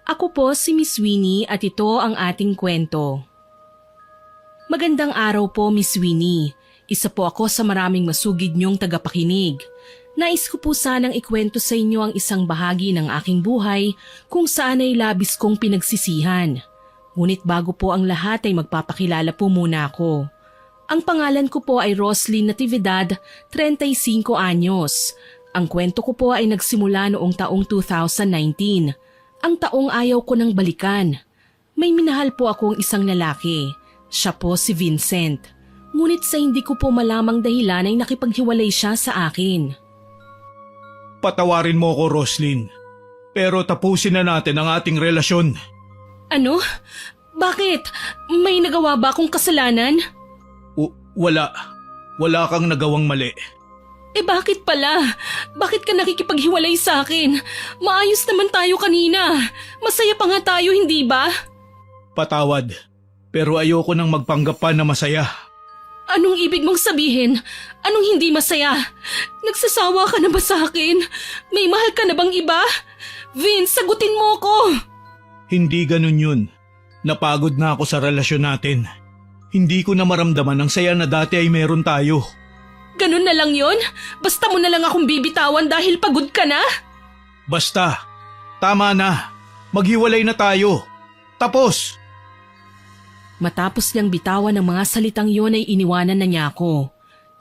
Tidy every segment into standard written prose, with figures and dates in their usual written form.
Ako po si Miss Winnie at ito ang ating kwento. Magandang araw po, Miss Winnie. Isa po ako sa maraming masugid niyong tagapakinig. Nais ko po sanang ikwento sa inyo ang isang bahagi ng aking buhay kung saan ay labis kong pinagsisihan. Ngunit bago po ang lahat ay magpapakilala po muna ako. Ang pangalan ko po ay Roslyn Natividad, 35 anyos. Ang kwento ko po ay nagsimula noong taong 2019. Ang taong ayaw ko nang balikan. May minahal po akong isang lalaki. Siya po si Vincent. Ngunit sa hindi ko po malamang dahilan ay nakipaghiwalay siya sa akin. Patawarin mo ko, Roslyn. Pero tapusin na natin ang ating relasyon. Ano? Bakit? May nagawa ba akong kasalanan? Wala. Wala kang nagawang mali. Bakit pala? Bakit ka nakikipaghiwalay sa akin? Maayos naman tayo kanina. Masaya pa nga tayo, hindi ba? Patawad. Pero ayoko nang magpanggap pa na masaya. Anong ibig mong sabihin? Anong hindi masaya? Nagsasawa ka na ba sa akin? May mahal ka na bang iba? Vince, sagutin mo ko! Hindi ganun yun. Napagod na ako sa relasyon natin. Hindi ko na maramdaman ang saya na dati ay meron tayo. Ganun na lang yon? Basta mo na lang akong bibitawan dahil pagod ka na? Basta. Tama na. Maghiwalay na tayo. Tapos. Matapos niyang bitawan ng mga salitang yon ay iniwanan na niya ako.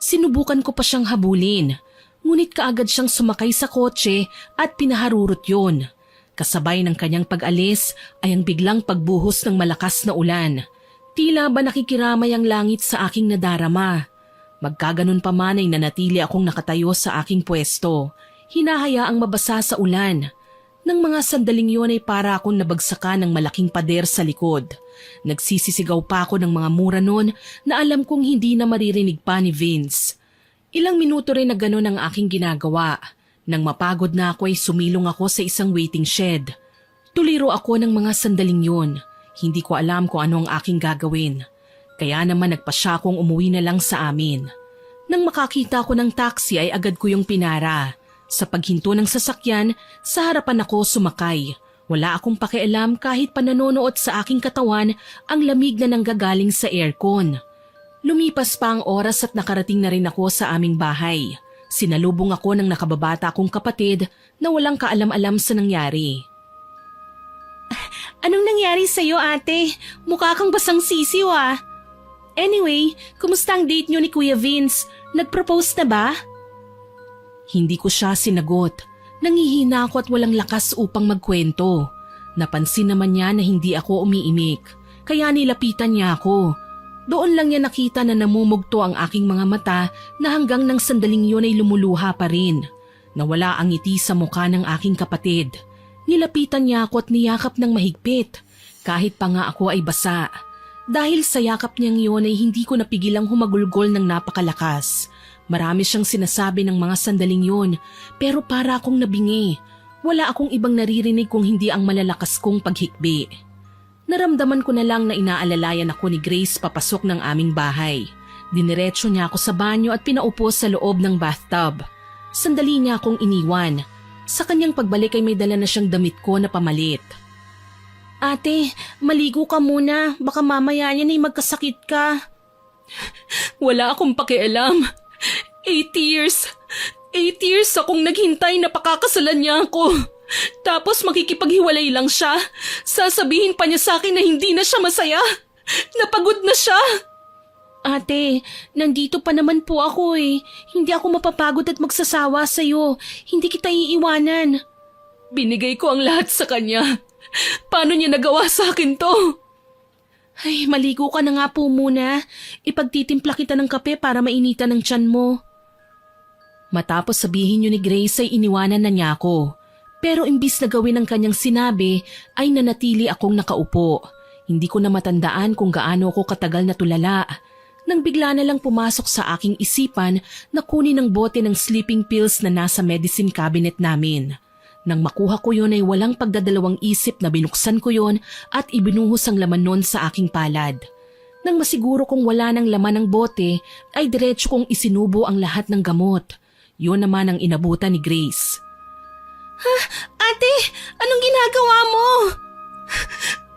Sinubukan ko pa siyang habulin. Ngunit kaagad siyang sumakay sa kotse at pinaharurot yon. Kasabay ng kanyang pag-alis ay ang biglang pagbuhos ng malakas na ulan. Tila ba nakikiramay ang langit sa aking nadarama. Magkaganon pa man ay nanatili akong nakatayo sa aking pwesto, hinahayaang mabasa sa ulan. Nang mga sandaling yun ay para akong nabagsakan ng malaking pader sa likod. Nagsisisigaw pa ako ng mga mura nun na alam kong hindi na maririnig pa ni Vince. Ilang minuto rin na ganon ang aking ginagawa. Nang mapagod na ako ay sumilong ako sa isang waiting shed. Tuliro ako ng mga sandaling yun. Hindi ko alam kung ano ang aking gagawin. Kaya naman nagpasya akong umuwi na lang sa amin. Nang makakita ko ng taxi ay agad ko yung pinara. Sa paghinto ng sasakyan, sa harapan ako sumakay. Wala akong pakialam kahit pananonood sa aking katawan ang lamig na nanggagaling sa aircon. Lumipas pa ang oras at nakarating na rin ako sa aming bahay. Sinalubong ako ng nakababata kong kapatid na walang kaalam-alam sa nangyari. Anong nangyari sa'yo, ate? Mukha kang basang sisiw ah. Anyway, kumusta ang date niyo ni Kuya Vince? Nag-propose na ba? Hindi ko siya sinagot. Nangihina ako at walang lakas upang magkwento. Napansin naman niya na hindi ako umiimik. Kaya nilapitan niya ako. Doon lang niya nakita na namumugto ang aking mga mata na hanggang nang sandaling yun ay lumuluha pa rin. Nawala ang ngiti sa mukha ng aking kapatid. Nilapitan niya ako at niyakap ng mahigpit. Kahit pa nga ako ay basa. Dahil sa yakap niyang yun ay hindi ko napigilang humagulgol ng napakalakas. Marami siyang sinasabi ng mga sandaling yun, pero para akong nabingi. Wala akong ibang naririnig kung hindi ang malalakas kong paghikbi. Naramdaman ko na lang na inaalalayan ako ni Grace papasok ng aming bahay. Diniretso niya ako sa banyo at pinaupo sa loob ng bathtub. Sandali niya akong iniwan. Sa kanyang pagbalik ay may dala na siyang damit ko na pamalit. Ate, maligo ka muna. Baka mamaya niyan ay magkasakit ka. Wala akong pakialam. 8 years. 8 years akong naghintay na pakakasalan niya ako. Tapos makikipaghiwalay lang siya. Sasabihin pa niya sa akin na hindi na siya masaya. Napagod na siya. Ate, nandito pa naman po ako eh. Hindi ako mapapagod at magsasawa sa'yo. Hindi kita iiwanan. Binigay ko ang lahat sa kanya. Paano niya nagawa sa akin to? Ay, maligo ka na nga po muna. Ipagtitimpla kita ng kape para mainitan ng tiyan mo. Matapos sabihin niyo ni Grace ay iniwanan na niya ako. Pero imbis na gawin ang kanyang sinabi, ay nanatili akong nakaupo. Hindi ko na matandaan kung gaano ako katagal na tulala. Nang bigla na lang pumasok sa aking isipan na kunin ang bote ng sleeping pills na nasa medicine cabinet namin. Nang makuha ko yon ay walang pagdadalawang isip na binuksan ko yon at ibinuhos ang laman nun sa aking palad. Nang masiguro kong wala ng laman ng bote, ay diretso kong isinubo ang lahat ng gamot. Yun naman ang inabutan ni Grace. Ha? Ate, anong ginagawa mo?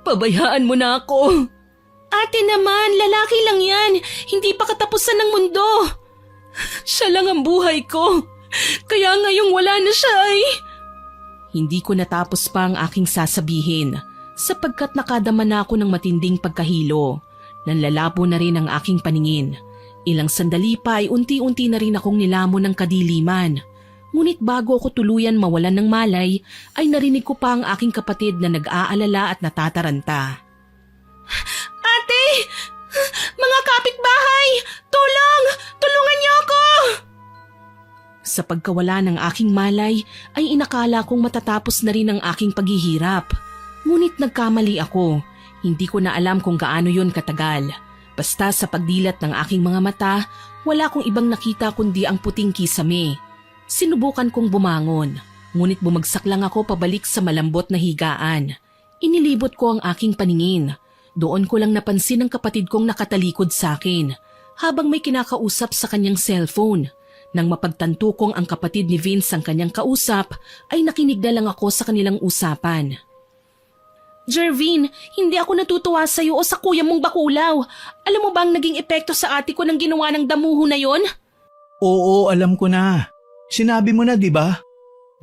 Pabayaan mo na ako. Ate naman, lalaki lang yan. Hindi pa katapusan ng mundo. Siya lang ang buhay ko. Kaya ngayong wala na siya ay... Hindi ko natapos pa ang aking sasabihin sapagkat nakadama na ako ng matinding pagkahilo. Nanlalabo na rin ang aking paningin. Ilang sandali pa ay unti-unti na rin akong nilamon ng kadiliman. Ngunit bago ako tuluyan mawalan ng malay, ay narinig ko pa ang aking kapatid na nag-aalala at natataranta. Ate! Mga kapitbahay! Tulong! Tulungan niyo ako! Sa pagkawala ng aking malay, ay inakala kong matatapos na rin ang aking paghihirap. Ngunit nagkamali ako. Hindi ko na alam kung gaano yon katagal. Basta sa pagdilat ng aking mga mata, wala akong ibang nakita kundi ang puting kisame. Sinubukan kong bumangon, ngunit bumagsak lang ako pabalik sa malambot na higaan. Inilibot ko ang aking paningin. Doon ko lang napansin ang kapatid kong nakatalikod sa akin, habang may kinakausap sa kanyang cellphone. Nang mapagtanto kong ang kapatid ni Vince ang kanyang kausap, ay nakinig na lang ako sa kanilang usapan. Jervin, hindi ako natutuwa sa iyo o sa kuya mong bakulaw. Alam mo bang naging epekto sa ate ko ng ginawa ng damuho na yon? Oo, alam ko na. Sinabi mo na, di ba?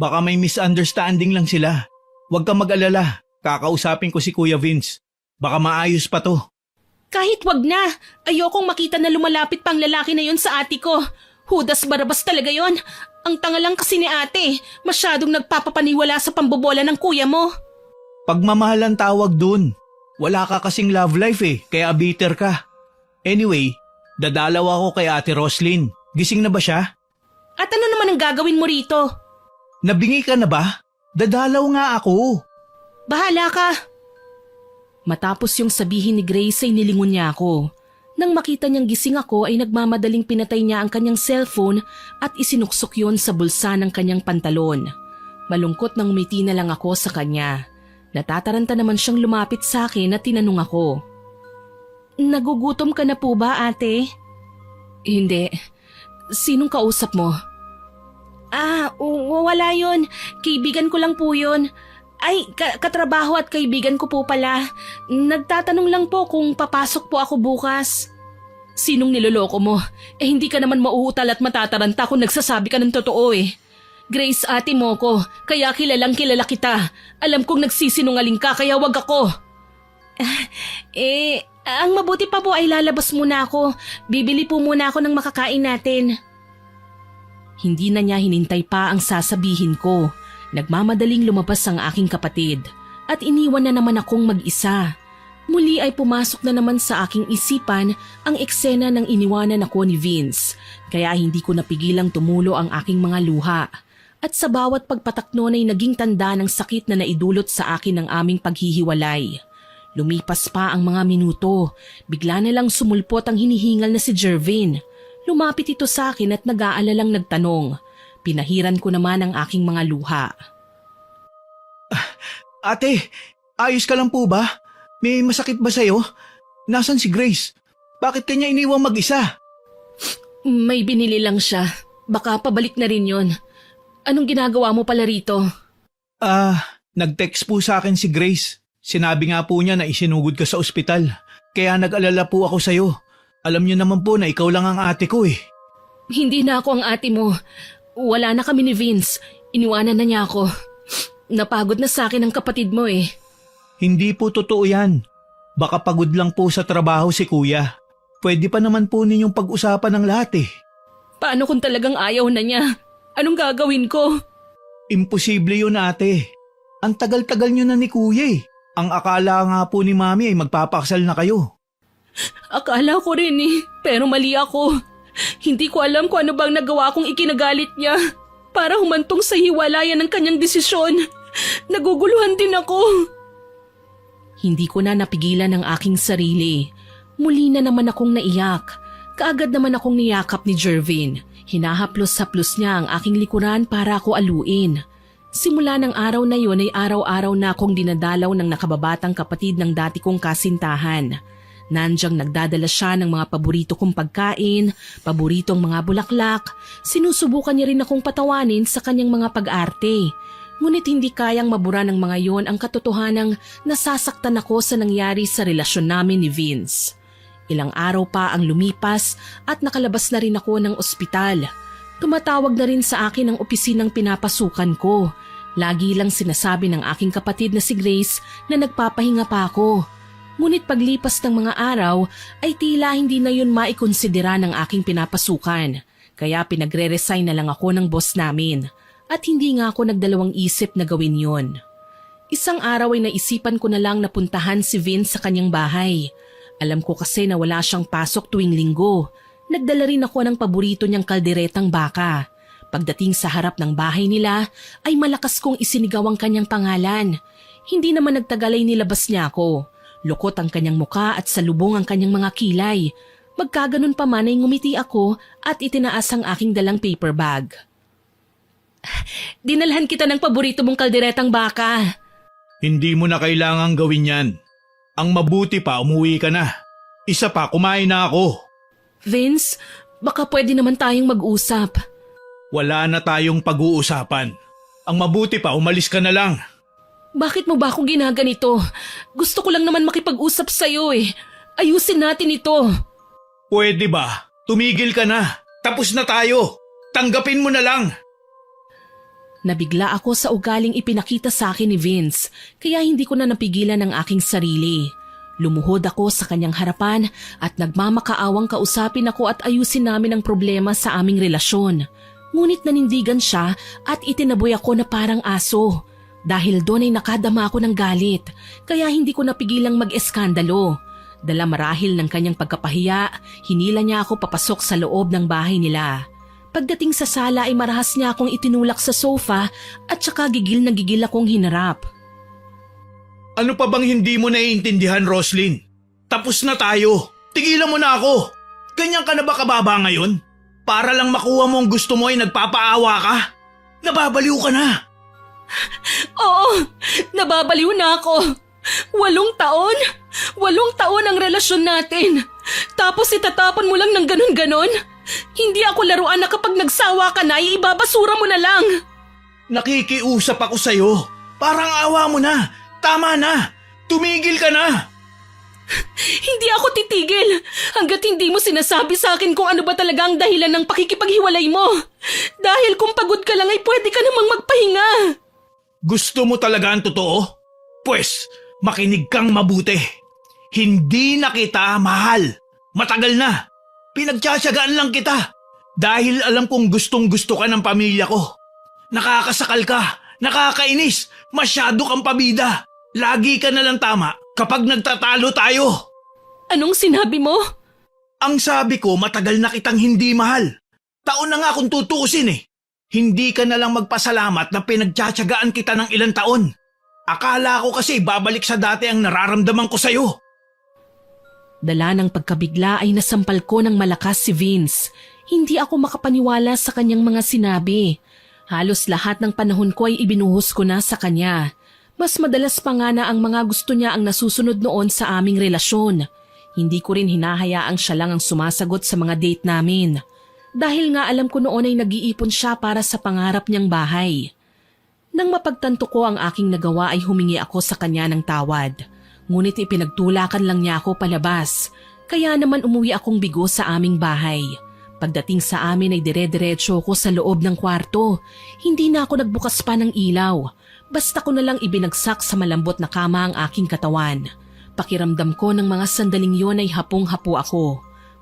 Baka may misunderstanding lang sila. Huwag kang mag-alala. Kakausapin ko si Kuya Vince. Baka maayos pa to. Kahit wag na. Ayokong makita na lumalapit pang lalaki na yon sa ate ko. Hudas Barabas talaga yon. Ang tanga lang kasi ni ate. Masyadong nagpapapaniwala sa pambobola ng kuya mo. Pagmamahal ang tawag dun. Wala ka kasing love life kaya bitter ka. Anyway, dadalaw ako kay Ate Roslyn. Gising na ba siya? At ano naman ang gagawin mo rito? Nabingi ka na ba? Dadalaw nga ako. Bahala ka. Matapos yung sabihin ni Grace ay nilingon niya ako. Nang makita niyang gising ako ay nagmamadaling pinatay niya ang kanyang cellphone at isinuksok yon sa bulsa ng kanyang pantalon. Malungkot nang umiti na lang ako sa kanya. Natataranta naman siyang lumapit sa akin at tinanong ako. Nagugutom ka na po ba, ate? Hindi. Sinong kausap mo? Wala yun. Kaibigan ko lang po yun. Ay, katrabaho at kaibigan ko po pala. Nagtatanong lang po kung papasok po ako bukas. Sinong niloloko mo? Hindi ka naman mauutal at matataranta kung nagsasabi ka ng totoo Grace, ate mo ko, kaya kilalang kilala kita. Alam kong nagsisinungaling ka kaya wag ako. Ang mabuti pa po ay lalabas muna ako. Bibili po muna ako ng makakain natin. Hindi na niya hinintay pa ang sasabihin ko. Nagmamadaling lumabas ang aking kapatid at iniwan na naman akong mag-isa. Muli ay pumasok na naman sa aking isipan ang eksena ng iniwanan ako ni Vince, kaya hindi ko napigilang tumulo ang aking mga luha. At sa bawat pagpatak noon ay naging tanda ng sakit na naidulot sa akin ng aming paghihiwalay. Lumipas pa ang mga minuto, bigla na lang sumulpot ang hinihingal na si Jervin. Lumapit ito sa akin at nag-aalalang nagtanong. Pinahiran ko naman ang aking mga luha. Ate, ayos ka lang po ba? May masakit ba sa'yo? Nasaan si Grace? Bakit kanya iniwang mag-isa? May binili lang siya. Baka pabalik na rin yon. Anong ginagawa mo pala rito? Nag-text po sa akin si Grace. Sinabi nga po niya na isinugod ka sa ospital. Kaya nag-alala po ako sa'yo. Alam niyo naman po na ikaw lang ang ate ko Hindi na ako ang ate mo. Wala na kami ni Vince. Iniwanan na niya ako. Napagod na sa akin ang kapatid mo Hindi po totoo yan. Baka pagod lang po sa trabaho si kuya. Pwede pa naman po ninyong pag-usapan ng lahat Paano kung talagang ayaw na niya? Anong gagawin ko? Imposible yun ate. Ang tagal-tagal nyo na ni kuya Ang akala nga po ni mami ay magpapakasal na kayo. Akala ko rin pero mali ako. Hindi ko alam kung ano bang nagawa kong ikinagalit niya para humantong sa hiwalayan ng kanyang desisyon. Naguguluhan din ako. Hindi ko na napigilan ang aking sarili. Muli na naman akong naiyak. Kaagad naman akong niyakap ni Jervin. Hinahaplos-haplos niya ang aking likuran para ako aluin. Simula ng araw na yon ay araw-araw na akong dinadalaw ng nakababatang kapatid ng dati kong kasintahan. Nandyang nagdadala siya ng mga paborito kong pagkain, paboritong mga bulaklak. Sinusubukan niya rin akong patawanin sa kanyang mga pag-arte. Ngunit hindi kayang mabura ng mga yon ang katotohanang nasasaktan ako sa nangyari sa relasyon namin ni Vince. Ilang araw pa ang lumipas at nakalabas na rin ako ng ospital. Tumatawag na rin sa akin ang opisinang pinapasukan ko. Lagi lang sinasabi ng aking kapatid na si Grace na nagpapahinga pa ako. Ngunit paglipas ng mga araw ay tila hindi na yun maikonsidera ng aking pinapasukan. Kaya pinagre-resign na lang ako ng boss namin. At hindi nga ako nagdalawang isip na gawin yon. Isang araw ay naisipan ko na lang na puntahan si Vince sa kanyang bahay. Alam ko kasi na wala siyang pasok tuwing linggo. Nagdala rin ako ng paborito niyang kalderetang baka. Pagdating sa harap ng bahay nila ay malakas kong isinigaw ang kanyang pangalan. Hindi naman nagtagal ay nilabas niya ako. Lukot ang kanyang muka at salubong ang kanyang mga kilay. Magkaganon pa man ay ngumiti ako at itinaas ang aking dalang paper bag. Dinalhan kita ng paborito mong kalderetang baka. Hindi mo na kailangang gawin yan. Ang mabuti pa, umuwi ka na. Isa pa, kumain na ako. Vince, baka pwede naman tayong mag-usap. Wala na tayong pag-uusapan. Ang mabuti pa, umalis ka na lang. Bakit mo ba ako ginaganito? Gusto ko lang naman makipag-usap sa'yo eh. Ayusin natin ito. Pwede ba? Tumigil ka na. Tapos na tayo. Tanggapin mo na lang. Nabigla ako sa ugaling ipinakita sa akin ni Vince, kaya hindi ko na napigilan ang aking sarili. Lumuhod ako sa kanyang harapan at nagmamakaawang kausapin ako at ayusin namin ang problema sa aming relasyon. Ngunit nanindigan siya at itinaboy ako na parang aso. Dahil doon ay nakadama ako ng galit, kaya hindi ko napigilang mag-eskandalo. Dala marahil ng kanyang pagkapahiya, hinila niya ako papasok sa loob ng bahay nila. Pagdating sa sala ay marahas niya akong itinulak sa sofa at saka gigil na gigil akong hinarap. Ano pa bang hindi mo naiintindihan, Roslyn? Tapos na tayo. Tigilan mo na ako. Ganyan ka na ba kababa ngayon? Para lang makuha mo ang gusto mo ay nagpapaawa ka? Nababaliw ka na. Oo, nababaliw na ako. 8 taon? 8 taon ang relasyon natin. Tapos itatapon mo lang ng ganon-ganon? Hindi ako laruan na kapag nagsawa ka na, ibabasura mo na lang. Nakikiusap ako sa'yo. Parang awa mo na. Tama na. Tumigil ka na. Hindi ako titigil hanggat hindi mo sinasabi sa akin kung ano ba talaga ang dahilan ng pakikipaghiwalay mo. Dahil kung pagod ka lang ay pwede ka namang magpahinga. Gusto mo talaga ang totoo? Pwes, makinig kang mabuti. Hindi na kita mahal. Matagal na. Pinagtsatsagaan lang kita. Dahil alam kong gustong-gusto ka ng pamilya ko. Nakakasakal ka. Nakakainis. Masyado kang pabida. Lagi ka na lang tama kapag nagtatalo tayo. Anong sinabi mo? Ang sabi ko, matagal na kitang hindi mahal. Taon na nga kung tutuusin eh. Hindi ka na lang magpasalamat na pinagtsatsagaan kita ng ilang taon. Akala ko kasi babalik sa dati ang nararamdaman ko sa'yo. Dala ng pagkabigla ay nasampal ko ng malakas si Vince. Hindi ako makapaniwala sa kanyang mga sinabi. Halos lahat ng panahon ko ay ibinuhos ko na sa kanya. Mas madalas pa nga na ang mga gusto niya ang nasusunod noon sa aming relasyon. Hindi ko rin hinahayaang siya lang ang sumasagot sa mga date namin. Dahil nga alam ko noon ay nag-iipon siya para sa pangarap niyang bahay. Nang mapagtanto ko ang aking nagawa ay humingi ako sa kanya ng tawad. Ngunit ipinagtulakan lang niya ako palabas, kaya naman umuwi akong bigo sa aming bahay. Pagdating sa amin ay dire-diretso ko sa loob ng kwarto. Hindi na ako nagbukas pa ng ilaw. Basta ko na lang ibinagsak sa malambot na kama ang aking katawan. Pakiramdam ko ng mga sandaling yon ay hapong-hapo ako.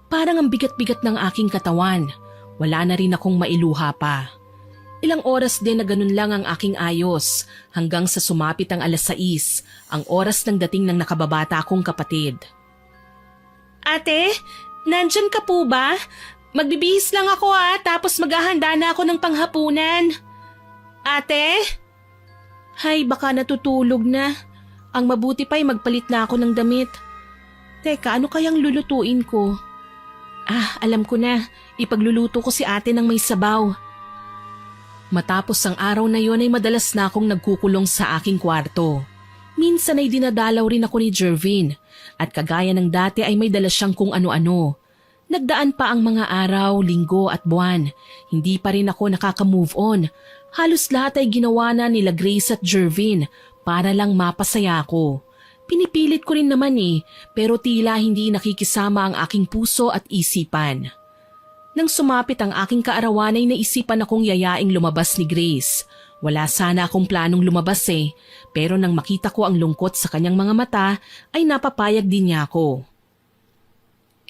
Parang ang bigat-bigat ng aking katawan. Wala na rin akong mailuha pa. Ilang oras din na ganun lang ang aking ayos hanggang sa sumapit ang 6:00, ang oras ng dating ng nakababata kong kapatid. Ate, nandyan ka po ba? Magbibihis lang ako tapos maghahanda na ako ng panghapunan. Ate? Hay, baka natutulog na. Ang mabuti pa'y magpalit na ako ng damit. Teka, ano kayang lulutuin ko? Alam ko na. Ipagluluto ko si ate ng may sabaw. Matapos ang araw na yon ay madalas na akong nagkukulong sa aking kwarto. Minsan ay dinadalaw rin ako ni Jervin at kagaya ng dati ay may dala siyang kung ano-ano. Nagdaan pa ang mga araw, linggo at buwan. Hindi pa rin ako nakaka-move on Halos lahat ay ginawa na nila Grace at Jervin para lang mapasaya ko. Pinipilit ko rin naman pero tila hindi nakikisama ang aking puso at isipan. Nang sumapit ang aking kaarawan ay naisipan akong yayaing lumabas ni Grace. Wala sana akong planong lumabas pero nang makita ko ang lungkot sa kanyang mga mata ay napapayag din niya ako.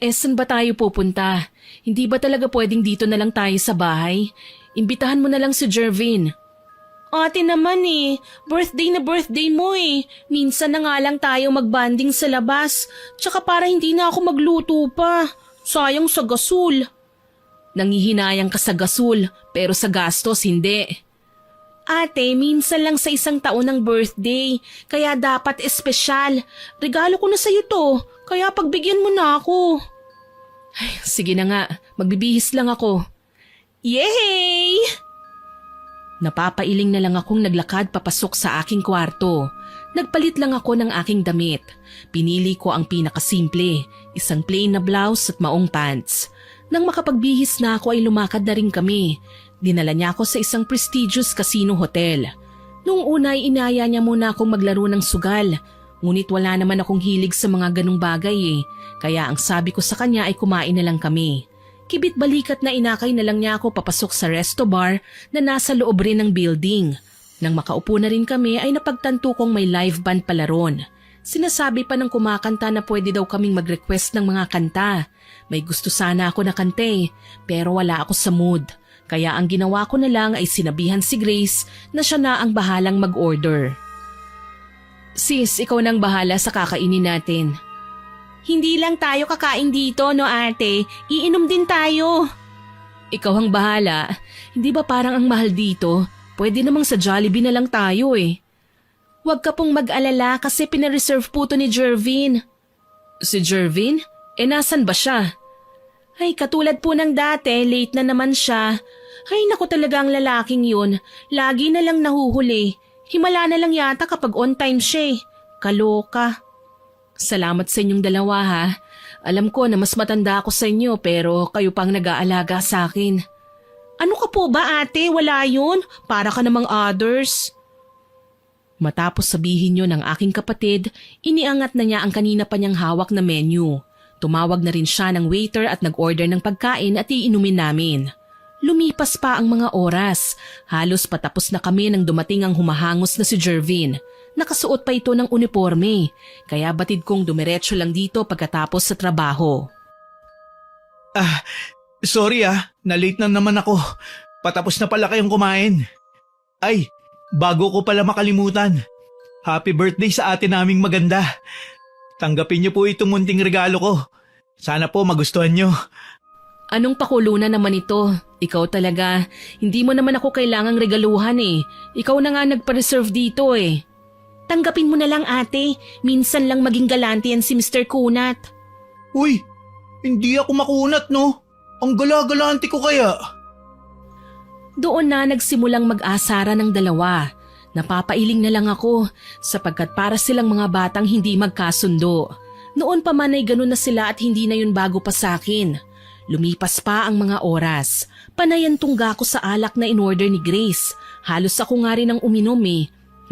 Saan ba tayo pupunta? Hindi ba talaga pwedeng dito na lang tayo sa bahay? Imbitahan mo na lang si Jervin. Ate naman birthday na birthday mo Minsan na nga lang tayo magbanding sa labas. Tsaka para hindi na ako magluto pa. Sayang sa gasol. Nangihinayang ka sa gasol pero sa gastos hindi. Ate, minsan lang sa isang taon ng birthday, kaya dapat espesyal. Regalo ko na sa'yo to, kaya pagbigyan mo na ako. Ay, sige na nga, magbibihis lang ako. Yay! Napapailing na lang akong naglakad papasok sa aking kwarto. Nagpalit lang ako ng aking damit. Pinili ko ang pinakasimple, isang plain na blouse at maong pants. Nang makapagbihis na ako ay lumakad na rin kami. Dinala niya ako sa isang prestigious casino hotel. Noong una ay inaya niya muna akong maglaro ng sugal. Ngunit wala naman akong hilig sa mga ganong bagay Kaya ang sabi ko sa kanya ay kumain na lang kami. Kibit-balikat na inakay na lang niya ako papasok sa resto bar na nasa loob rin ng building. Nang makaupo na rin kami ay napagtanto kong may live band pala ron. Sinasabi pa ng kumakanta na pwede daw kaming mag-request ng mga kanta. May gusto sana ako na kante pero wala ako sa mood. Kaya ang ginawa ko na lang ay sinabihan si Grace na siya na ang bahalang mag-order. Sis, ikaw nang bahala sa kakainin natin. Hindi lang tayo kakain dito, no ate? Iinom din tayo. Ikaw ang bahala. Hindi ba parang ang mahal dito? Pwede namang sa Jollibee na lang tayo Huwag ka pong mag-alala kasi pinareserve po to ni Jervin. Si Jervin? Nasan ba siya? Ay, katulad po ng dati, late na naman siya. Ay, naku talaga ang lalaking yun. Lagi na lang nahuhuli. Himala na lang yata kapag on time siya Kaloka. Salamat sa inyong dalawa ha. Alam ko na mas matanda ako sa inyo pero kayo pang nag-aalaga sa akin. Ano ka po ba ate? Wala yun? Para ka namang others. Matapos sabihin yun ng aking kapatid, iniangat na niya ang kanina pa niyang hawak na menu. Tumawag na rin siya ng waiter at nag-order ng pagkain at iinumin namin. Lumipas pa ang mga oras. Halos patapos na kami nang dumating ang humahangos na si Jervin. Nakasuot pa ito ng uniforme, kaya batid kong dumiretso lang dito pagkatapos sa trabaho. Sorry na-late na naman ako. Patapos na pala kayong kumain. Ay, bago ko pala makalimutan. Happy birthday sa ate naming maganda. Tanggapin niyo po itong munting regalo ko. Sana po magustuhan niyo. Anong pakulunan naman ito? Ikaw talaga. Hindi mo naman ako kailangang regaluhan Ikaw na nga nagpa-reserve dito Tanggapin mo na lang ate. Minsan lang maging galante yan si Mr. Kunat. Uy, hindi ako makunat no. Ang gala-galante ko kaya. Doon na nagsimulang mag-asara ng dalawa. Napapailing na lang ako sapagkat para silang mga batang hindi magkasundo. Noon pa man ay ganun na sila at hindi na yun bago pa sa akin. Lumipas pa ang mga oras. Panayan tungga ko sa alak na in-order ni Grace. Halos ako nga rin ang uminom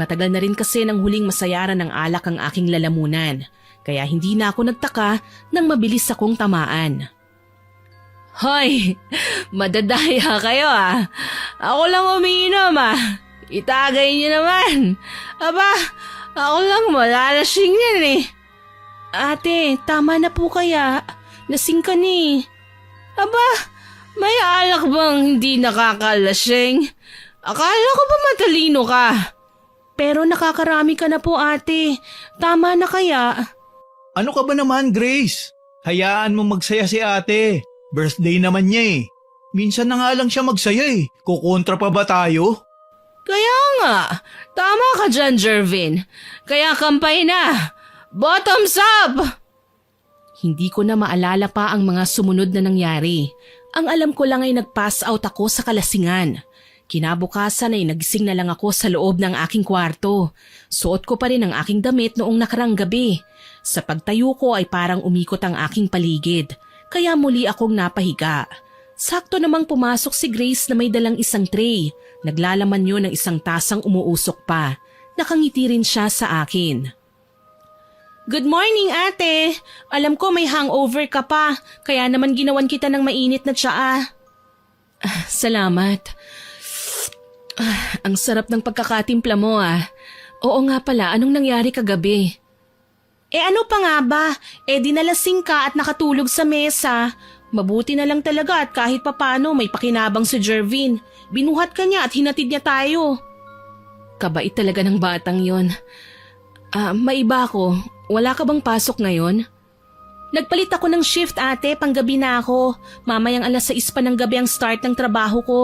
Matagal na rin kasi nang huling masayaran ng alak ang aking lalamunan. Kaya hindi na ako nagtaka nang mabilis akong tamaan. Hoy! Madadaya kayo Ako lang umiinom Itagay niyo naman. Aba, ako lang malalasing yan Ate, tama na po kaya. Lasing ka Aba, may alak bang hindi nakakalasing? Akala ko ba matalino ka? Pero nakakarami ka na po ate. Tama na kaya? Ano ka ba naman, Grace? Hayaan mo magsaya si ate. Birthday naman niya Minsan na nga lang siya magsaya Kukontra pa ba tayo? Kaya nga. Tama ka dyan, Jervin. Kaya kampay na. Bottoms up! Hindi ko na maalala pa ang mga sumunod na nangyari. Ang alam ko lang ay nag-pass out ako sa kalasingan. Kinabukasan ay nagising na lang ako sa loob ng aking kwarto. Suot ko pa rin ang aking damit noong nakarang gabi. Sa pagtayo ko ay parang umikot ang aking paligid, kaya muli akong napahiga. Sakto namang pumasok si Grace na may dalang isang tray. Naglalaman yun ng isang tasang umuusok pa. Nakangiti rin siya sa akin. Good morning, ate. Alam ko may hangover ka pa, kaya naman ginawan kita ng mainit na tsaa. Salamat. Ang sarap ng pagkakatimpla mo ah. Oo nga pala, anong nangyari kagabi? Ano pa nga ba? Dinalasing ka at nakatulog sa mesa. Mabuti na lang talaga at kahit papano may pakinabang si Jervin. Binuhat ka niya at hinatid niya tayo. Kabait talaga ng batang yon. Maiba ako. Wala ka bang pasok ngayon? Nagpalit ako ng shift ate, panggabi na ako. Mamayang 6:00 pa ng gabi ang start ng trabaho ko.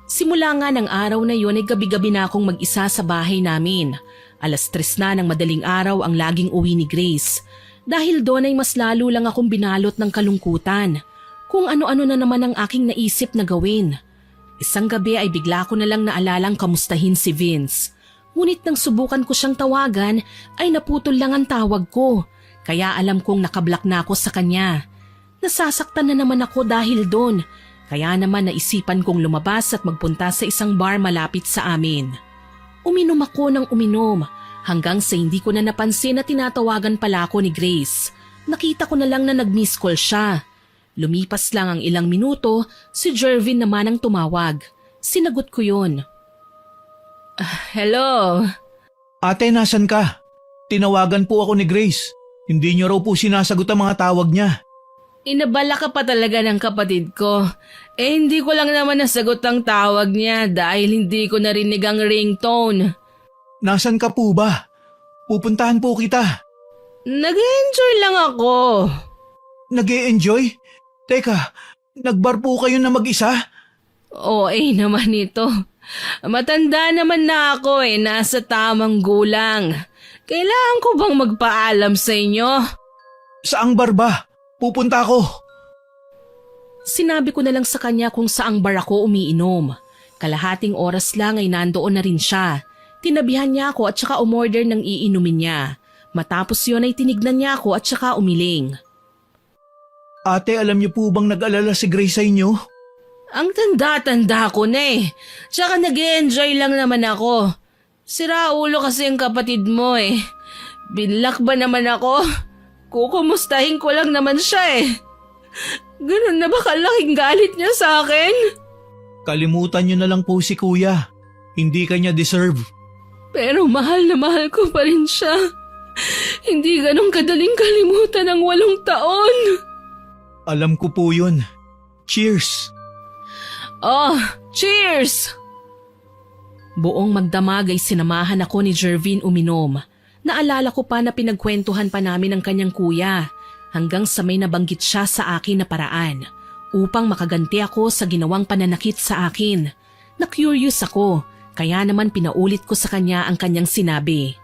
Simula nga ng araw na yon ay gabi-gabi na akong mag-isa sa bahay namin. 3:00 na ng madaling araw ang laging uwi ni Grace. Dahil doon ay mas lalo lang akong binalot ng kalungkutan. Kung ano-ano na naman ang aking naisip na gawin. Isang gabi ay bigla ko na lang naalalang kamustahin si Vince. Ngunit nang subukan ko siyang tawagan ay naputol lang ang tawag ko. Kaya alam kong nakablock na ako sa kanya. Nasasaktan na naman ako dahil doon. Kaya naman naisipan kong lumabas at magpunta sa isang bar malapit sa amin. Uminom ako ng uminom. Hanggang sa hindi ko na napansin na tinatawagan pala ako ni Grace. Nakita ko na lang na nag-miss call siya. Lumipas lang ang ilang minuto, si Jervin naman ang tumawag. Sinagot ko yun. Hello? Ate, nasan ka? Tinawagan po ako ni Grace. Hindi niyo raw po sinasagot ang mga tawag niya. Inabala ka pa talaga ng kapatid ko. Hindi ko lang naman nasagot ang tawag niya dahil hindi ko narinig ang ringtone. Nasan ka po ba? Pupuntahan po kita. Nag-enjoy lang ako. Nag-e-enjoy? Teka, nagbar po kayo na mag-isa? Oo, naman ito. Matanda naman na ako nasa tamang gulang. Kailangan ko bang magpaalam sa inyo? Saang bar ba? Pupunta ako. Sinabi ko na lang sa kanya kung saang bar ako umiinom. Kalahating oras lang ay nandoon na rin siya. Tinabihan niya ako at saka umorder ng iinumin niya. Matapos yun ay tinignan niya ako at saka umiling. Ate, alam niyo po bang nag-alala si Grace sa inyo? Ang tanda-tanda ko na Tsaka nag-enjoy lang naman ako. Sira ulo kasi ang kapatid mo Binlak ba naman ako? Kukumustahin ko lang naman siya Ganun na ba kalaking galit niya sa akin? Kalimutan niyo na lang po si kuya. Hindi kanya deserve. Pero mahal na mahal ko pa rin siya. Hindi ganun kadaling kalimutan ang 8 taon. Alam ko po yun. Cheers! Oh, cheers! Buong magdamag ay sinamahan ako ni Jervin uminom. Naalala ko pa na pinagkwentuhan pa namin ang kanyang kuya hanggang sa may nabanggit siya sa akin na paraan upang makaganti ako sa ginawang pananakit sa akin. Na-curious ako. Kaya naman pinaulit ko sa kanya ang kanyang sinabi.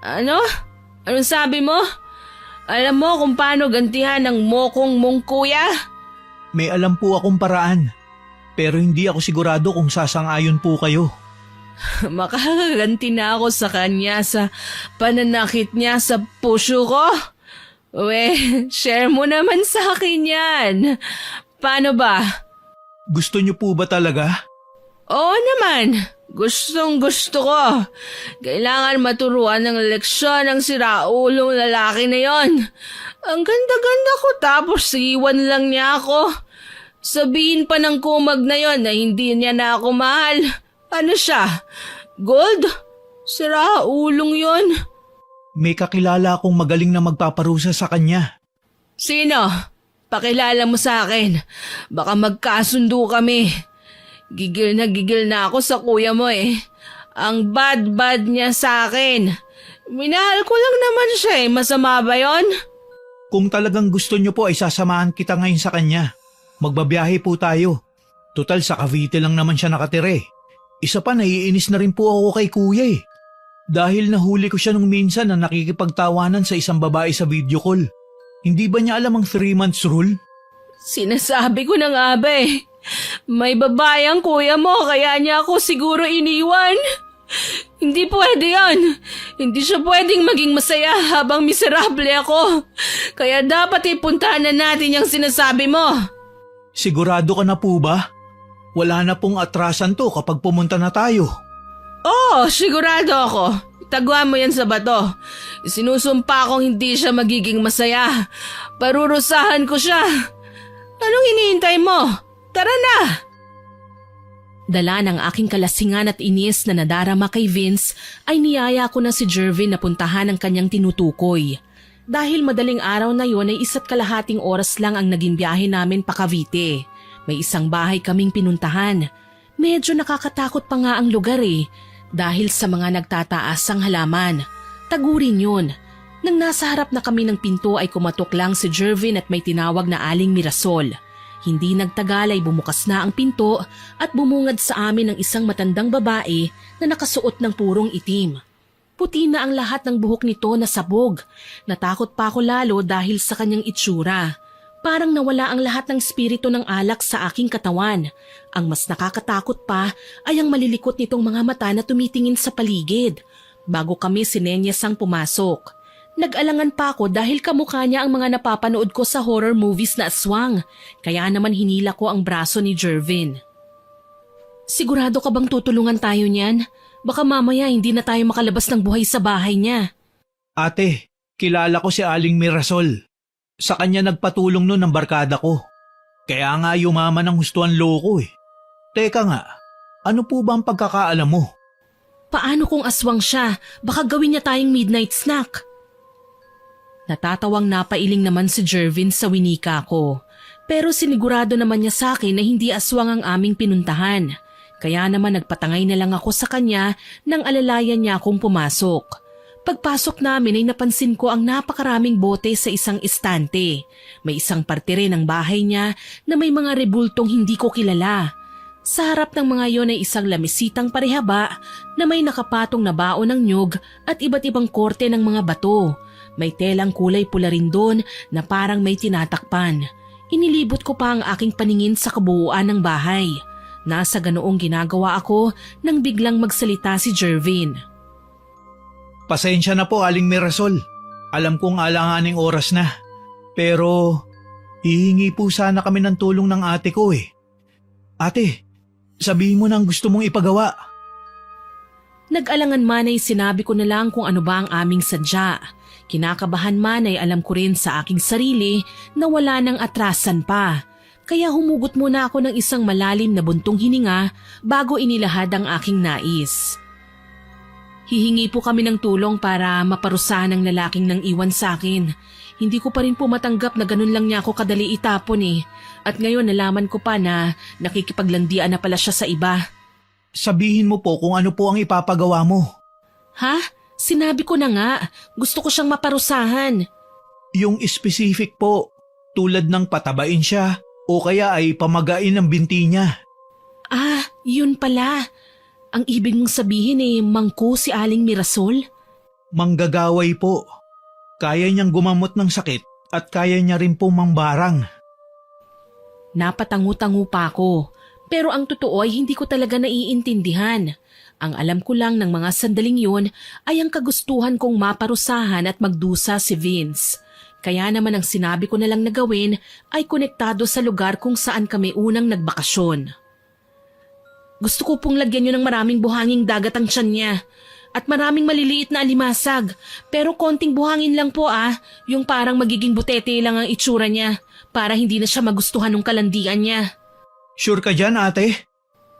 Ano? Anong sabi mo? Alam mo kung paano gantihan ng mokong mong kuya? May alam po akong paraan. Pero hindi ako sigurado kung sasang-ayon po kayo. Makakaganti na ako sa kanya sa pananakit niya sa puso ko. Share mo naman sa akin yan. Paano ba? Gusto niyo po ba talaga? Oo naman, gustong gusto ko. Kailangan maturuan ng leksyon ng siraulong lalaki na yon. Ang ganda-ganda ko tapos iwan lang niya ako. Sabihin pa ng kumag na yon na hindi niya na ako mahal. Ano siya? Gold? Siraulong yon. May kakilala akong magaling na magpaparusa sa kanya. Sino? Pakilala mo sa akin. Baka magkasundo kami. Gigil na ako sa kuya mo Ang bad niya sa akin. Minahal ko lang naman siya Masama ba yon? Kung talagang gusto niyo po ay sasamahan kita ngayon sa kanya. Magbabiyahe po tayo. Total sa Cavite lang naman siya nakatira Isa pa naiinis na rin po ako kay kuya Dahil nahuli ko siya nung minsan na nakikipagtawanan sa isang babae sa video call. Hindi ba niya alam ang 3 months rule? Sinasabi ko na nga ba May babae ang kuya mo kaya niya ako siguro iniwan. Hindi pwede yan. Hindi siya pwedeng maging masaya habang miserable ako. Kaya dapat ipuntahan na natin yung sinasabi mo. Sigurado ka na po ba? Wala na pong atrasan to kapag pumunta na tayo. Oo, sigurado ako. Tagwa mo yan sa bato. Sinusumpa kong hindi siya magiging masaya. Parurusahan ko siya. Anong hinihintay mo? Tara na! Dala ng aking kalasingan at inis na nadarama kay Vince ay niyaya ko na si Jervin na puntahan ang kanyang tinutukoy. Dahil madaling araw na yon ay 1.5 oras lang ang naging biyahe namin pa Cavite. May isang bahay kaming pinuntahan. Medyo nakakatakot pa nga ang lugar dahil sa mga nagtataas ang halaman. Tagurin yun. Nang nasa harap na kami ng pinto ay kumatok lang si Jervin at may tinawag na Aling Mirasol. Hindi nagtagal ay bumukas na ang pinto at bumungad sa amin ang isang matandang babae na nakasuot ng purong itim. Puti na ang lahat ng buhok nito na sabog. Natakot pa ako lalo dahil sa kanyang itsura. Parang nawala ang lahat ng spirito ng alak sa aking katawan. Ang mas nakakatakot pa ay ang malilikot nitong mga mata na tumitingin sa paligid. Bago kami sinenyasang pumasok. Nag-alangan pa ako dahil kamukha niya ang mga napapanood ko sa horror movies na aswang. Kaya naman hinila ko ang braso ni Jervin. Sigurado ka bang tutulungan tayo niyan? Baka mamaya hindi na tayo makalabas ng buhay sa bahay niya. Ate, kilala ko si Aling Mirasol. Sa kanya nagpatulong noon ng barkada ko. Kaya nga yumaman ang hustuan loko Teka nga, ano po ba ang pagkakaalam mo? Paano kung aswang siya? Baka gawin niya tayong midnight snack. Natatawang napailing naman si Jervin sa winika ko. Pero sinigurado naman niya sa akin na hindi aswang ang aming pinuntahan. Kaya naman nagpatangay na lang ako sa kanya nang alalayan niya akong pumasok. Pagpasok namin ay napansin ko ang napakaraming bote sa isang estante. May isang parte rin ng bahay niya na may mga rebultong hindi ko kilala. Sa harap ng mga yon ay isang lamisitang parehaba na may nakapatong na baon ng nyug at iba't ibang korte ng mga bato. May telang kulay pula rin doon na parang may tinatakpan. Inilibot ko pa ang aking paningin sa kabuuan ng bahay. Nasa ganoong ginagawa ako nang biglang magsalita si Jervin. Pasensya na po, Aling Mirasol. Alam kong alanganing oras na. Pero hihingi po sana kami ng tulong ng ate ko Ate, sabihin mo na ang gusto mong ipagawa. Nag-alangan man ay sinabi ko na lang kung ano ba ang aming sadya. Kinakabahan man ay alam ko rin sa aking sarili na wala nang atrasan pa. Kaya humugot muna ako ng isang malalim na buntong hininga bago inilahad ang aking nais. Hihingi po kami ng tulong para maparusahan ng lalaking nang iwan sa akin. Hindi ko pa rin po matanggap na ganun lang niya ako kadali itapon At ngayon nalaman ko pa na nakikipaglandian na pala siya sa iba. Sabihin mo po kung ano po ang ipapagawa mo. Ha? Sinabi ko na nga. Gusto ko siyang maparusahan. Yung specific po, tulad ng patabain siya o kaya ay pamagain ang binti niya. Ah, yun pala. Ang ibig mong sabihin mangko si Aling Mirasol? Manggagaway po. Kaya niyang gumamot ng sakit at kaya niya rin po mangbarang. Napatangu-tangu pa ako. Pero ang totoo ay hindi ko talaga naiintindihan. Ang alam ko lang ng mga sandaling yun ay ang kagustuhan kong maparusahan at magdusa si Vince. Kaya naman ang sinabi ko na lang na gawin ay konektado sa lugar kung saan kami unang nagbakasyon. Gusto ko pong lagyan nyo ng maraming buhanging dagat ang tiyan niya at maraming maliliit na alimasag. Pero konting buhangin lang po yung parang magiging butete lang ang itsura niya para hindi na siya magustuhan ng kalandian niya. Sure ka dyan, ate?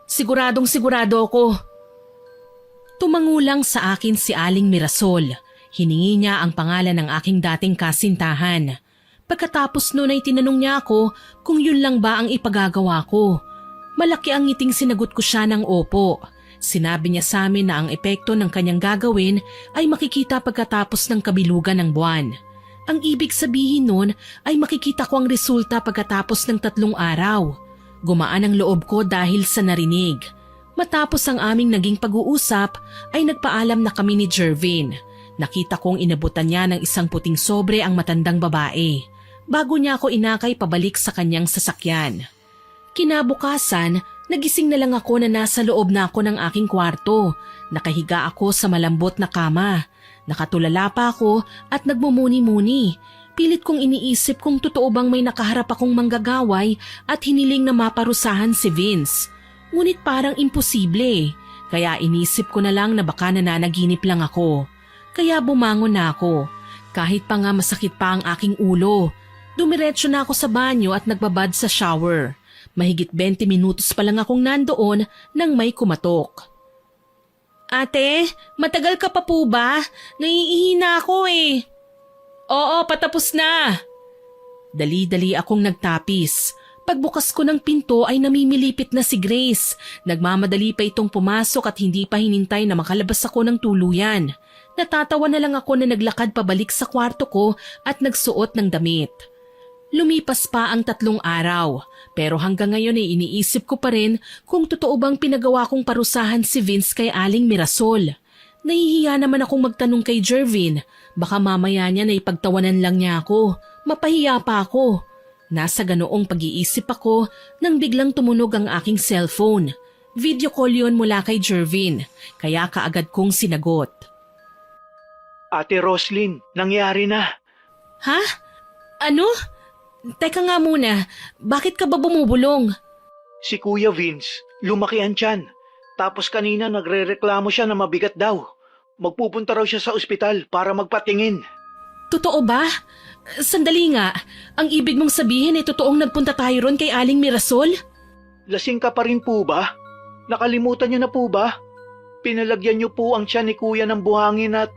Siguradong sigurado ako. Tumangulang sa akin si Aling Mirasol. Hiningi niya ang pangalan ng aking dating kasintahan. Pagkatapos noon ay tinanong niya ako kung yun lang ba ang ipagagawa ko. Malaki ang ngiting sinagot ko siya ng opo. Sinabi niya sa amin na ang epekto ng kanyang gagawin ay makikita pagkatapos ng kabilugan ng buwan. Ang ibig sabihin nun ay makikita ko ang resulta pagkatapos ng 3 araw. Gumaan ang loob ko dahil sa narinig. Matapos ang aming naging pag-uusap ay nagpaalam na kami ni Jervin. Nakita kong inabutan niya ng isang puting sobre ang matandang babae. Bago niya ako inakay pabalik sa kanyang sasakyan. Kinabukasan, nagising na lang ako na nasa loob na ako ng aking kwarto. Nakahiga ako sa malambot na kama. Nakatulala pa ako at nagmumuni-muni. Pilit kong iniisip kung totoo bang may nakaharap akong manggagaway at hiniling na maparusahan si Vince. Ngunit parang imposible. Kaya inisip ko na lang na baka nananaginip lang ako. Kaya bumangon na ako. Kahit pa nga masakit pa ang aking ulo. Dumiretso na ako sa banyo at nagbabad sa shower. Mahigit 20 minutos pa lang akong nandoon nang may kumatok. Ate, matagal ka pa po ba? Naiihina ako eh. Oo, patapos na. Dali-dali akong nagtapis. Pagbukas ko ng pinto ay namimilipit na si Grace. Nagmamadali pa itong pumasok at hindi pa hinintay na makalabas ako ng tuluyan. Natatawa na lang ako na naglakad pabalik sa kwarto ko at nagsuot ng damit. Lumipas pa ang 3 araw, pero hanggang ngayon ay iniisip ko pa rin kung totoo bang pinagawa kong parusahan si Vince kay Aling Mirasol. Nahihiya naman akong magtanong kay Jervin. Baka mamaya niya na ipagtawanan lang niya ako. Mapahiya pa ako. Nasa ganoong pag-iisip ako nang biglang tumunog ang aking cellphone. Video call yun mula kay Jervin, kaya kaagad kong sinagot. Ate Roslyn, nangyari na. Ha? Ano? Teka nga muna, bakit ka ba bumubulong? Si Kuya Vince, lumaki ang tiyan. Tapos kanina nagrereklamo siya na mabigat daw. Magpupunta raw siya sa ospital para magpatingin. Totoo ba? Sandali nga, ang ibig mong sabihin ay totoong nagpunta tayo ron kay Aling Mirasol? Lasing ka pa rin po ba? Nakalimutan niyo na po ba? Pinalagyan niyo po ang tiyan ni Kuya ng buhangin at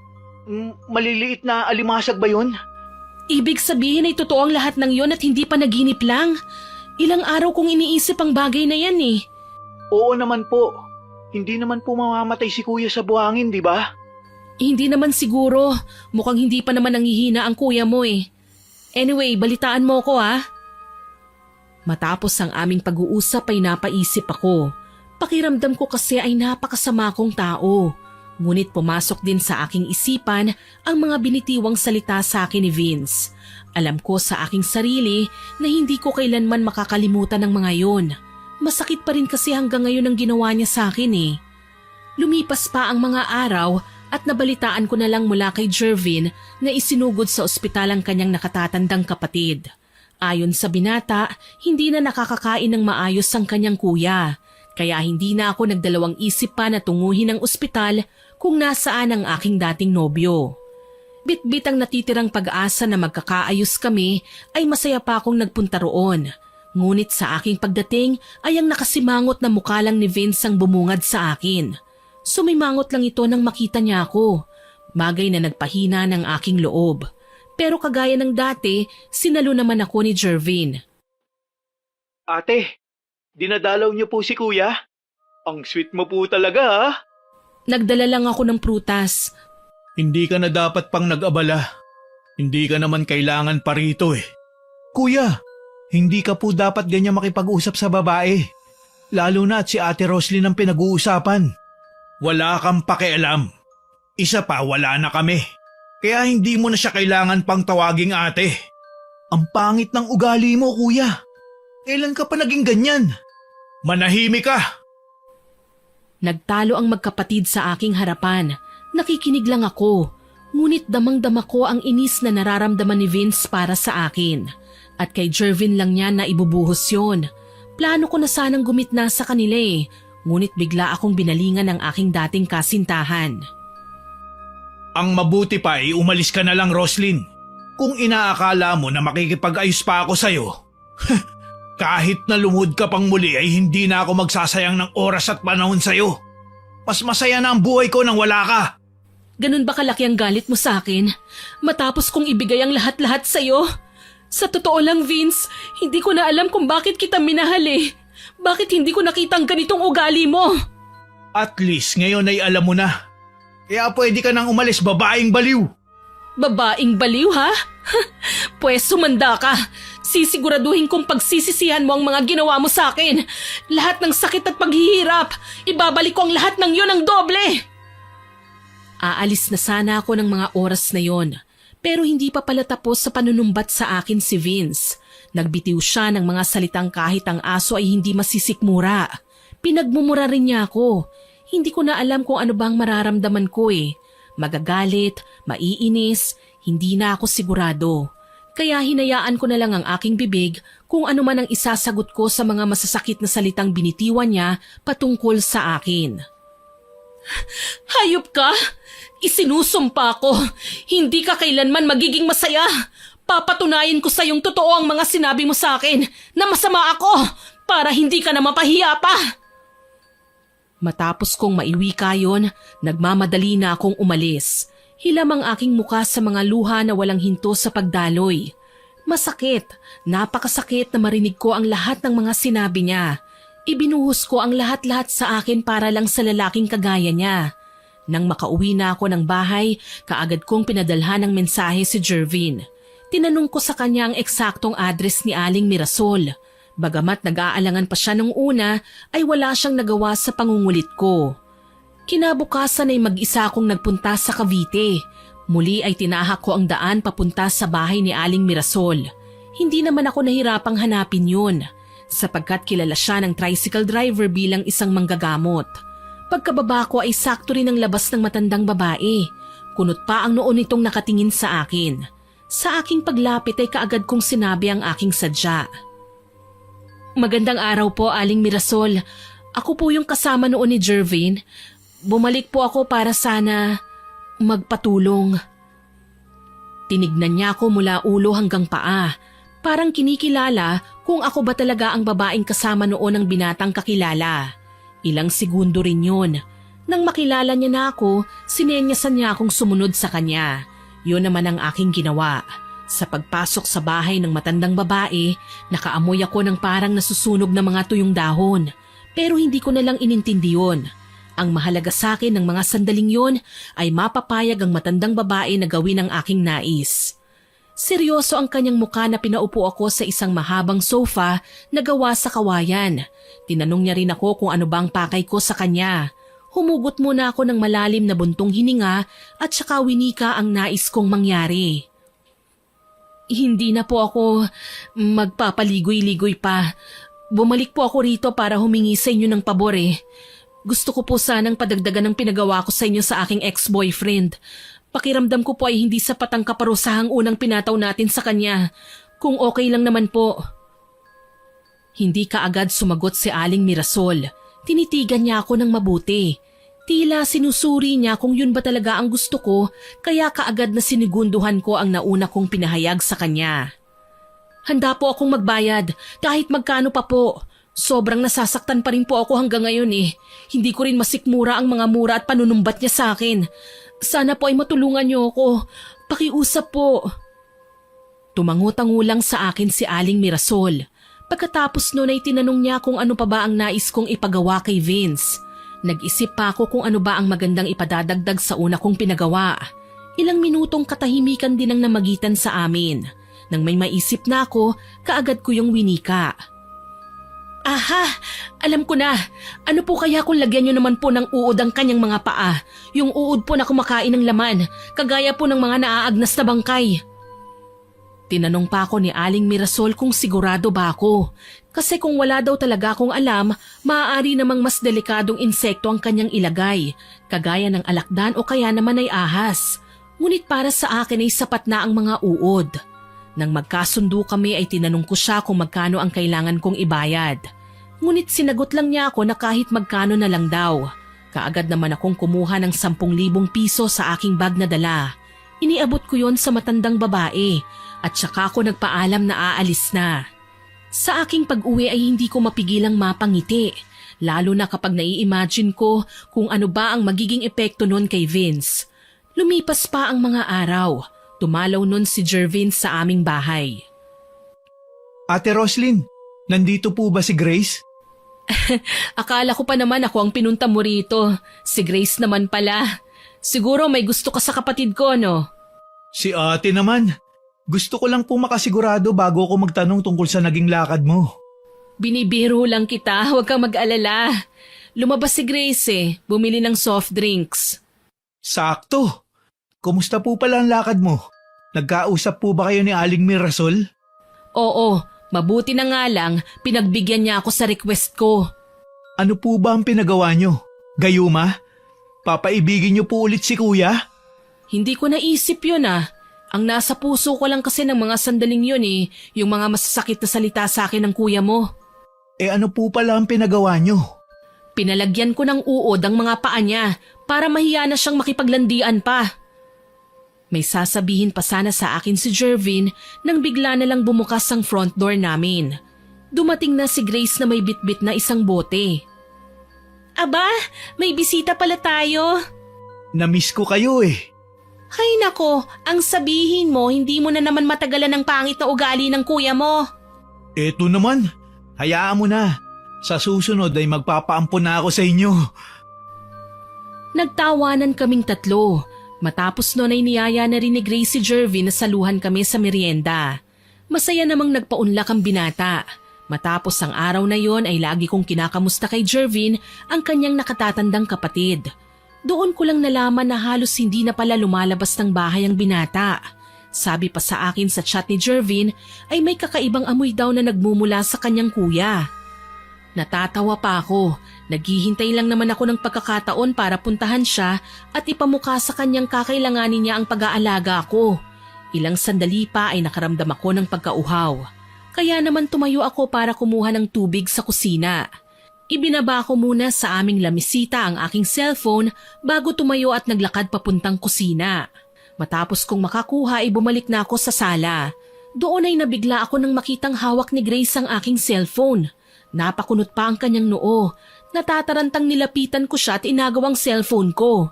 maliliit na alimasag ba yun? Ibig sabihin ay totoo ang lahat ng yon at hindi pa naginip lang. Ilang araw kong iniisip ang bagay na yan eh. Oo naman po. Hindi naman po mamamatay si Kuya sa buhangin, di ba? Hindi naman siguro. Mukhang hindi pa naman nanghihina ang kuya mo eh. Anyway, balitaan mo ko ha. Matapos ang aming pag-uusap ay napaisip ako. Pakiramdam ko kasi ay napakasama kong tao. Ngunit pumasok din sa aking isipan ang mga binitiwang salita sa akin ni Vince. Alam ko sa aking sarili na hindi ko kailanman makakalimutan ng mga yon. Masakit pa rin kasi hanggang ngayon ang ginawa niya sa akin eh. Lumipas pa ang mga araw at nabalitaan ko na lang mula kay Jervin na isinugod sa ospital ang kanyang nakatatandang kapatid. Ayon sa binata, hindi na nakakakain ng maayos ang kanyang kuya. Kaya hindi na ako nagdalawang isip pa na tunguhin ang ospital kung nasaan ang aking dating nobyo. Bit-bit ang natitirang pag-asa na magkakaayos kami ay masaya pa akong nagpunta roon. Ngunit sa aking pagdating ay ang nakasimangot na mukha lang ni Vince ang bumungad sa akin. Sumimangot lang ito nang makita niya ako. Bagay na nagpahina ng aking loob. Pero kagaya ng dati, sinalo naman ako ni Jervin. Ate, dinadalaw niyo po si Kuya? Ang sweet mo po talaga ha? Nagdala lang ako ng prutas. Hindi ka na dapat pang nag-abala. Hindi ka naman kailangan pa rito eh. Kuya, hindi ka po dapat ganyan makipag-usap sa babae. Lalo na at si Ate Roslyn ang pinag-uusapan. Wala kang pakialam. Isa pa, wala na kami. Kaya hindi mo na siya kailangan pang tawaging ate. Ang pangit ng ugali mo, kuya. Kailan ka pa naging ganyan? Manahimik ka! Nagtalo ang magkapatid sa aking harapan. Nakikinig lang ako. Ngunit damang-dama ko ang inis na nararamdaman ni Vince para sa akin. At kay Jervin lang niya na ibubuhos yun. Plano ko na sanang gumitna sa kanila eh. Ngunit bigla akong binalingan ng aking dating kasintahan. Ang mabuti pa ay umalis ka na lang, Roslyn. Kung inaakala mo na makikipag-ayos pa ako sa'yo, kahit na lumod ka pang muli ay hindi na ako magsasayang ng oras at panahon sa'yo. Mas masaya na ang buhay ko nang wala ka. Ganun ba kalaki ang galit mo sa akin? Matapos kong ibigay ang lahat-lahat sa'yo? Sa totoo lang, Vince, hindi ko na alam kung bakit kita minahal eh. Bakit hindi ko nakita ang ganitong ugali mo? At least ngayon ay alam mo na. Kaya pwede ka nang umalis, babaeng baliw. Babaeng baliw, ha? Pwes sumanda ka. Sisiguraduhin kong pagsisisihan mo ang mga ginawa mo sa akin. Lahat ng sakit at paghihirap, ibabalik ko ang lahat ng yon ng doble. Aalis na sana ako ng mga oras na yon. Pero hindi pa pala tapos sa panunumbat sa akin si Vince. Nagbitiw siya ng mga salitang kahit ang aso ay hindi masisikmura. Pinagmumura rin niya ako. Hindi ko na alam kung ano bang mararamdaman ko eh. Magagalit, maiinis, hindi na ako sigurado. Kaya hinayaan ko na lang ang aking bibig kung ano man ang isasagot ko sa mga masasakit na salitang binitiwan niya patungkol sa akin. Hayop ka! Isinusumpa ko! Hindi ka kailanman magiging masaya! Papatunayan ko sa iyong totoo ang mga sinabi mo sa akin na masama ako para hindi ka na mapahiya pa! Matapos kong maiwika yon, nagmamadali na akong umalis. Hilam ang aking muka sa mga luha na walang hinto sa pagdaloy. Masakit, napakasakit na marinig ko ang lahat ng mga sinabi niya. Ibinuhos ko ang lahat-lahat sa akin para lang sa lalaking kagaya niya. Nang makauwi na ako ng bahay, kaagad kong pinadalhan ng mensahe si Jervin. Tinanong ko sa kanya ang eksaktong address ni Aling Mirasol. Bagamat nag-aalangan pa siya nung una, ay wala siyang nagawa sa pangungulit ko. Kinabukasan ay mag-isa akong nagpunta sa Cavite. Muli ay tinahak ko ang daan papunta sa bahay ni Aling Mirasol. Hindi naman ako nahirapang hanapin yun, sapagkat kilala siya ng tricycle driver bilang isang manggagamot. Pagkababa ko ay sakto rin ang labas ng matandang babae. Kunot pa ang noon nitong nakatingin sa akin. Sa aking paglapit ay kaagad kong sinabi ang aking sadya. Magandang araw po, Aling Mirasol. Ako po yung kasama noon ni Jervin. Bumalik po ako para sana magpatulong. Tinignan niya ako mula ulo hanggang paa. Parang kinikilala kung ako ba talaga ang babaeng kasama noon ng binatang kakilala. Ilang segundo rin yun. Nang makilala niya na ako, sinenyasan niya akong sumunod sa kanya. Yun naman ang aking ginawa. Sa pagpasok sa bahay ng matandang babae, nakaamoy ako ng parang nasusunog na mga tuyong dahon. Pero hindi ko na lang inintindi yun. Ang mahalaga sa akin ng mga sandaling yon ay mapapayag ang matandang babae na gawin ang aking nais. Seryoso ang kanyang mukha na pinaupo ako sa isang mahabang sofa na gawa sa kawayan. Tinanong niya rin ako kung ano bang pakay ko sa kanya. Humugot muna ako ng malalim na buntong hininga at saka winika ang nais kong mangyari. Hindi na po ako magpapaligoy-ligoy pa. Bumalik po ako rito para humingi sa inyo ng pabor eh. Gusto ko po sanang padagdagan ng pinagawa ko sa inyo sa aking ex-boyfriend. Pakiramdam ko po ay hindi sapat ang kaparusahang unang pinataw natin sa kanya. Kung okay lang naman po. Hindi kaagad sumagot si Aling Mirasol. Tinitigan niya ako ng mabuti. Tila sinusuri niya kung yun ba talaga ang gusto ko, kaya kaagad na sinigunduhan ko ang nauna kong pinahayag sa kanya. Handa po akong magbayad, kahit magkano pa po. Sobrang nasasaktan pa rin po ako hanggang ngayon eh. Hindi ko rin masikmura ang mga mura at panunumbat niya sa akin. Sana po ay matulungan niyo ako. Pakiusap po. Tumangutango lang sa akin si Aling Mirasol. Pagkatapos noon ay tinanong niya kung ano pa ba ang nais kong ipagawa kay Vince. Nag-isip pa ako kung ano ba ang magandang ipadadagdag sa una kong pinagawa. Ilang minutong katahimikan din ang namagitan sa amin. Nang may maisip na ako, kaagad ko yung winika. Aha! Alam ko na! Ano po kaya kung lagyan nyo naman po ng uod ang kanyang mga paa? Yung uod po na kumakain ng laman, kagaya po ng mga naaagnas na bangkay. Tinanong pa ako ni Aling Mirasol kung sigurado ba ako. Kasi kung wala daw talaga akong alam, maaari namang mas delikadong insekto ang kanyang ilagay, kagaya ng alakdan o kaya naman ay ahas. Ngunit para sa akin ay sapat na ang mga uod. Nang magkasundo kami ay tinanong ko siya kung magkano ang kailangan kong ibayad. Ngunit sinagot lang niya ako na kahit magkano na lang daw. Kaagad naman akong kumuha ng 10,000 piso sa aking bag na dala. Iniabot ko yon sa matandang babae at saka ako nagpaalam na aalis na. Sa aking pag-uwi ay hindi ko mapigilang mapangiti, lalo na kapag nai-imagine ko kung ano ba ang magiging epekto nun kay Vince. Lumipas pa ang mga araw, tumalaw nun si Jervin sa aming bahay. Ate Roslyn, nandito po ba si Grace? Akala ko pa naman ako ang pinunta mo rito. Si Grace naman pala. Siguro may gusto ka sa kapatid ko, no? Si ate naman. Gusto ko lang po makasigurado bago ako magtanong tungkol sa naging lakad mo. Binibiro lang kita, huwag kang mag-alala. Lumabas si Grace bumili ng soft drinks. Sakto. Kumusta po pala ang lakad mo? Nagkausap po ba kayo ni Aling Mirasol? Oo, mabuti na nga lang, pinagbigyan niya ako sa request ko. Ano po ba ang pinagawa nyo? Gayuma? Papaibigin nyo po ulit si kuya? Hindi ko naisip yun . Ang nasa puso ko lang kasi ng mga sandaling yun yung mga masasakit na salita sa akin ng kuya mo. Ano po pala ang pinagawa nyo? Pinalagyan ko ng uod ang mga paa niya para mahiya na siyang makipaglandian pa. May sasabihin pa sana sa akin si Jervin nang bigla na lang bumukas ang front door namin. Dumating na si Grace na may bitbit na isang bote. Aba, may bisita pala tayo. Namiss ko kayo eh. Hay nako, ang sabihin mo hindi mo na naman matagalan ng pangit na ugali ng kuya mo. Eto naman, hayaan mo na. Sa susunod ay magpapaampon na ako sa inyo. Nagtawanan kaming tatlo. Matapos noon ay niyaya na rin ni Grace si Jervin na saluhan kami sa merienda. Masaya namang nagpaunlak ang binata. Matapos ang araw na yon ay lagi kong kinakamusta kay Jervin ang kanyang nakatatandang kapatid. Doon ko lang nalaman na halos hindi na pala lumalabas ng bahay ang binata. Sabi pa sa akin sa chat ni Jervin ay may kakaibang amoy daw na nagmumula sa kanyang kuya. Natatawa pa ako. Naghihintay lang naman ako ng pagkakataon para puntahan siya at ipamukha sa kanyang kakailanganin niya ang pag-aalaga ko. Ilang sandali pa ay nakaramdam ako ng pagkauhaw. Kaya naman tumayo ako para kumuha ng tubig sa kusina. Ibinaba ko muna sa aming lamisita ang aking cellphone bago tumayo at naglakad papuntang kusina. Matapos kong makakuha ay bumalik na ako sa sala. Doon ay nabigla ako nang makitang hawak ni Grace ang aking cellphone. Napakunot pa ang kanyang noo. Natatarantang nilapitan ko siya at inagaw ang cellphone ko.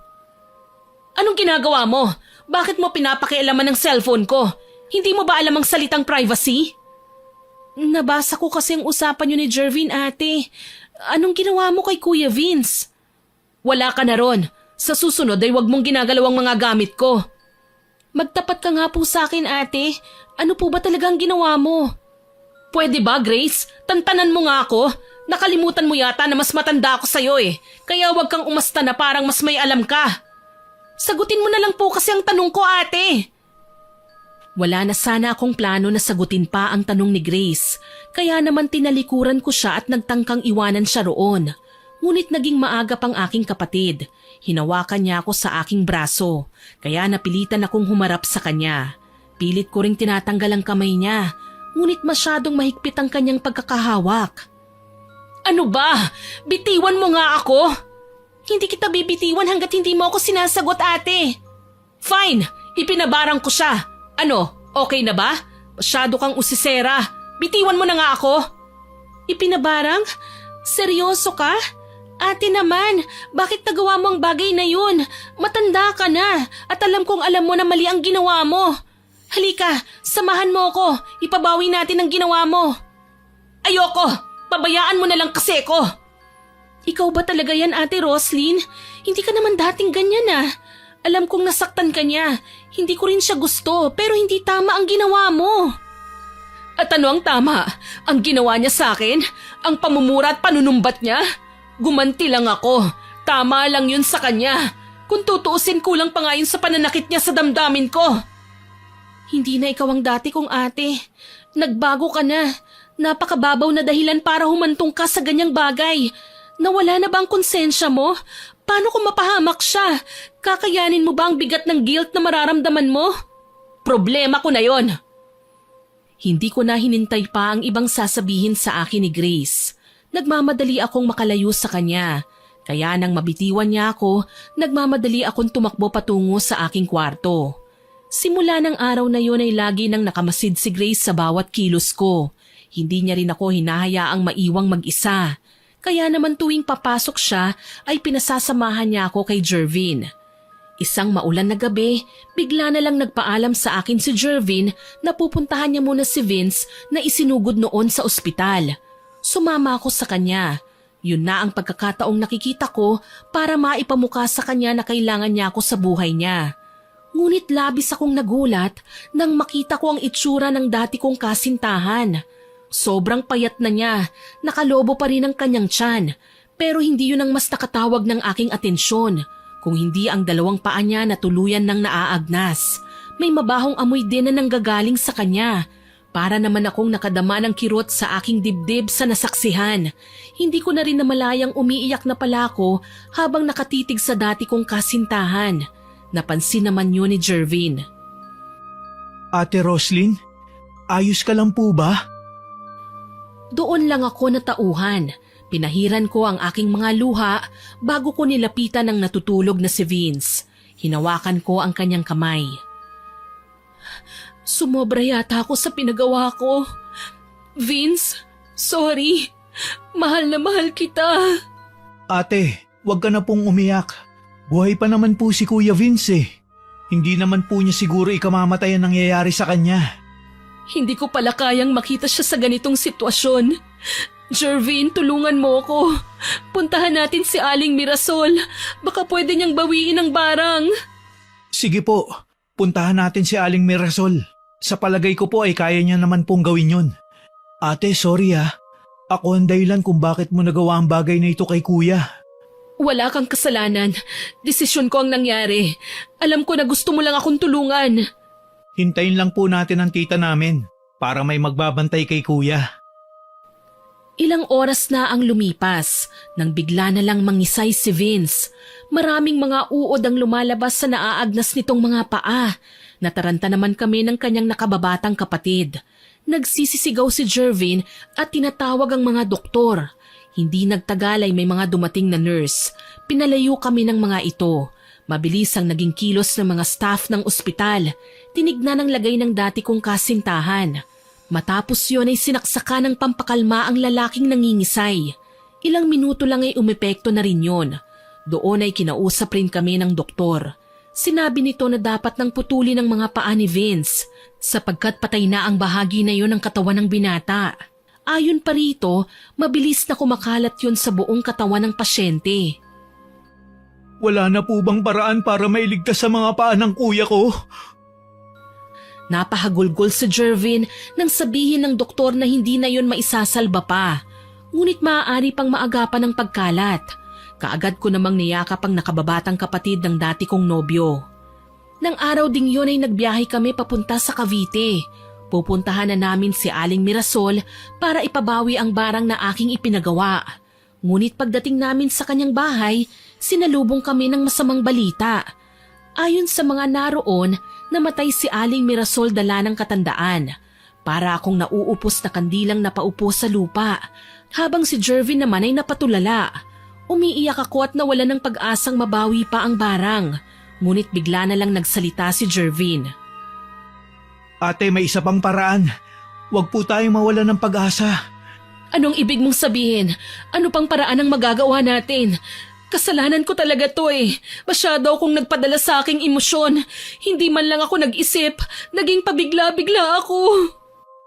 Anong ginagawa mo? Bakit mo pinapakialaman ng cellphone ko? Hindi mo ba alam ang salitang privacy? Nabasa ko kasi ang usapan niyo ni Jervin, ate. Anong ginawa mo kay Kuya Vince? Wala ka na ron. Sa susunod ay huwag mong ginagalaw ang mga gamit ko. Magtapat ka nga po sa akin, ate. Ano po ba talagang ginawa mo? Pwede ba, Grace? Tantanan mo nga ako. Nakalimutan mo yata na mas matanda ako sa'yo eh. Kaya huwag kang umasta na parang mas may alam ka. Sagutin mo na lang po kasi ang tanong ko, ate. Wala na sana akong plano na sagutin pa ang tanong ni Grace. Kaya naman tinalikuran ko siya at nagtangkang iwanan siya roon. Ngunit naging maagap ang aking kapatid. Hinawakan niya ako sa aking braso. Kaya napilitan akong humarap sa kanya. Pilit ko ring tinatanggal ang kamay niya. Ngunit masyadong mahigpit ang kanyang pagkakahawak. Ano ba? Bitiwan mo nga ako? Hindi kita bibitiwan hanggat hindi mo ako sinasagot, ate. Fine, ipinabarang ko siya. Ano, okay na ba? Masyado kang usisera. Bitiwan mo na nga ako. Ipinabarang? Seryoso ka? Ate naman, bakit nagawa mo ang bagay na yun? Matanda ka na at alam kong alam mo na mali ang ginawa mo. Halika, samahan mo ako. Ipabawi natin ang ginawa mo. Ayoko, pabayaan mo na lang kasi ko. Ikaw ba talaga yan, Ate Roslyn? Hindi ka naman dating ganyan ah. Alam kong nasaktan ka niya. Hindi ko rin siya gusto pero hindi tama ang ginawa mo. At ano ang tama? Ang ginawa niya sa akin? Ang pamumura at panunumbat niya? Gumanti lang ako. Tama lang yun sa kanya. Kung tutuusin kulang pa nga yun sa pananakit niya sa damdamin ko. Hindi na ikaw ang dati kong ate. Nagbago ka na. Napakababaw na dahilan para humantong ka sa ganyang bagay. Nawala na ba ang konsensya mo? Paano kung mapahamak siya? Kakayanin mo ba ang bigat ng guilt na mararamdaman mo? Problema ko na yon. Hindi ko na hinintay pa ang ibang sasabihin sa akin ni Grace. Nagmamadali akong makalayo sa kanya. Kaya nang mabitiwan niya ako, nagmamadali akong tumakbo patungo sa aking kwarto. Simula ng araw na yun ay lagi nang nakamasid si Grace sa bawat kilos ko. Hindi niya rin ako hinahayaang maiwang mag-isa. Kaya naman tuwing papasok siya ay pinasasamahan niya ako kay Jervin. Isang maulan na gabi, bigla na lang nagpaalam sa akin si Jervin na pupuntahan niya muna si Vince na isinugod noon sa ospital. Sumama ako sa kanya. Yun na ang pagkakataong nakikita ko para maipamukha sa kanya na kailangan niya ako sa buhay niya. Ngunit labis akong nagulat nang makita ko ang itsura ng dati kong kasintahan. Sobrang payat na niya, nakalobo pa rin ang kanyang tiyan, pero hindi yun ang mas nakatawag ng aking atensyon, kung hindi ang dalawang paa niya na tuluyan ng naaagnas. May mabahong amoy din na nanggagaling sa kanya, para naman akong nakadama ng kirot sa aking dibdib sa nasaksihan. Hindi ko na rin namalayang umiiyak na pala ako habang nakatitig sa dati kong kasintahan. Napansin naman yun ni Jervin. Ate Roslyn, ayos ka lang po ba? Doon lang ako natauhan. Pinahiran ko ang aking mga luha bago ko nilapitan ang natutulog na si Vince. Hinawakan ko ang kanyang kamay. Sumobra yata ako sa pinagawa ko. Vince, sorry. Mahal na mahal kita. Ate, wag ka na pong umiyak. Buhay pa naman po si Kuya Vince eh. Hindi naman po niya siguro ikamamatay ang nangyayari sa kanya. Hindi ko pala kayang makita siya sa ganitong sitwasyon. Jervin, tulungan mo ko. Puntahan natin si Aling Mirasol. Baka pwede niyang bawiin ang barang. Sige po, puntahan natin si Aling Mirasol. Sa palagay ko po ay kaya niya naman pong gawin yun. Ate, sorry ah. Ako ang dahilan kung bakit mo nagawa ang bagay na ito kay Kuya. Wala kang kasalanan. Desisyon ko ang nangyari. Alam ko na gusto mo lang akong tulungan. Hintayin lang po natin ang tita namin para may magbabantay kay Kuya. Ilang oras na ang lumipas nang bigla na lang mangisay si Vince. Maraming mga uod ang lumalabas sa naaagnas nitong mga paa. Nataranta naman kami ng kanyang nakababatang kapatid. Nagsisisigaw si Jervin at tinatawag ang mga doktor. Hindi nagtagal ay may mga dumating na nurse. Pinalayo kami ng mga ito. Mabilis ang naging kilos ng mga staff ng ospital. Tinignan ang lagay ng dati kong kasintahan. Matapos yun ay sinaksakan ng pampakalma ang lalaking nangingisay. Ilang minuto lang ay umepekto na rin yun. Doon ay kinausap rin kami ng doktor. Sinabi nito na dapat nang putulin ang mga paa ni Vince sapagkat patay na ang bahagi na yun ng katawan ng binata. Ayon pa rito, mabilis na kumakalat yun sa buong katawan ng pasyente. Wala na po bang paraan para mailigtas sa mga paa ng kuya ko? Napahagulgol si Jervin nang sabihin ng doktor na hindi na yun maisasalba pa. Ngunit maaari pang maagapan ng pagkalat. Kaagad ko namang niyakap ang nakababatang kapatid ng dati kong nobyo. Nang araw ding yun ay nagbiyahe kami papunta sa Cavite. Pupuntahan na namin si Aling Mirasol para ipabawi ang barang na aking ipinagawa. Ngunit pagdating namin sa kanyang bahay, sinalubong kami ng masamang balita. Ayon sa mga naroon, namatay si Aling Mirasol dala ng katandaan. Para akong nauupos na kandilang napaupo sa lupa, habang si Jervin naman ay napatulala. Umiiyak ako at nawala ng pag-asang mabawi pa ang barang. Ngunit bigla na lang nagsalita si Jervin. Ate, may isa pang paraan. Huwag po tayong mawala ng pag-asa. Anong ibig mong sabihin? Ano pang paraan ang magagawa natin? Kasalanan ko talaga to eh. Masyado akong nagpadala sa aking emosyon. Hindi man lang ako nag-isip. Naging pabigla-bigla ako.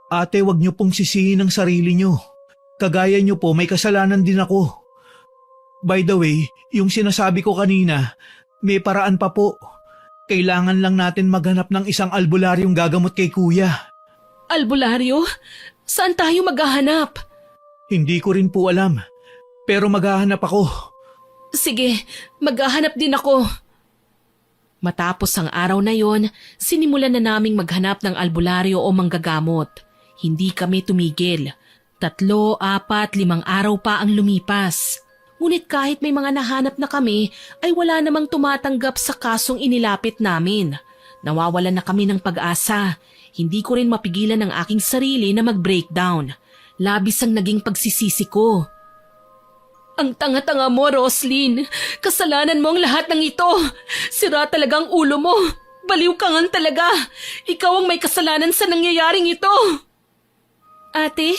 Ate, wag niyo pong sisihin ang sarili niyo. Kagaya niyo po, may kasalanan din ako. By the way, yung sinasabi ko kanina, may paraan pa po. Kailangan lang natin maghanap ng isang albularyong gagamot kay Kuya. Albularyo? Saan tayo maghahanap? Hindi ko rin po alam, pero maghahanap ako. Sige, maghahanap din ako. Matapos ang araw na yon, sinimulan na naming maghanap ng albularyo o manggagamot. Hindi kami tumigil. 3, 4, 5 araw pa ang lumipas. Ngunit kahit may mga nahanap na kami, ay wala namang tumatanggap sa kasong inilapit namin. Nawawalan na kami ng pag-asa. Hindi ko rin mapigilan ang aking sarili na mag-breakdown. Labis ang naging pagsisisi ko. Ang tanga-tanga mo, Roslyn. Kasalanan mo ang lahat ng ito. Sira talagang ulo mo. Baliw ka nga talaga. Ikaw ang may kasalanan sa nangyayaring ito. Ate,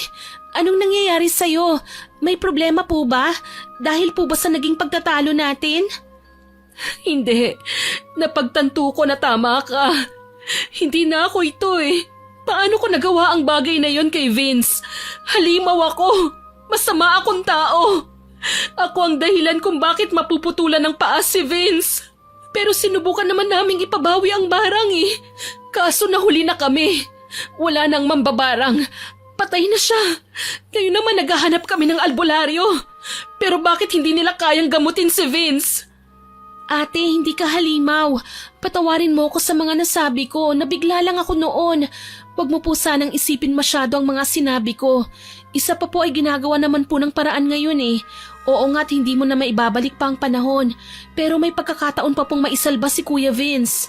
anong nangyayari sa'yo? May problema po ba? Dahil po ba sa naging pagtatalo natin? Hindi. Napagtanto ko na tama ka. Hindi na ako ito eh. Paano ko nagawa ang bagay na yon kay Vince? Halimaw ako. Masama akong tao. Ako ang dahilan kung bakit mapuputulan ng paa si Vince. Pero sinubukan naman naming ipabawi ang barang eh. Kaso nahuli na kami. Wala nang mambabarang. Patay na siya. Ngayon naman naghahanap kami ng albularyo. Pero bakit hindi nila kayang gamutin si Vince? Ate, hindi ka halimaw. Patawarin mo ko sa mga nasabi ko. Nabigla lang ako noon. Huwag mo po sanang isipin masyado ang mga sinabi ko. Isa pa po ay ginagawa naman po ng paraan ngayon eh. Oo nga't hindi mo na maibabalik pa ang panahon. Pero may pagkakataon pa pong maisalba si Kuya Vince.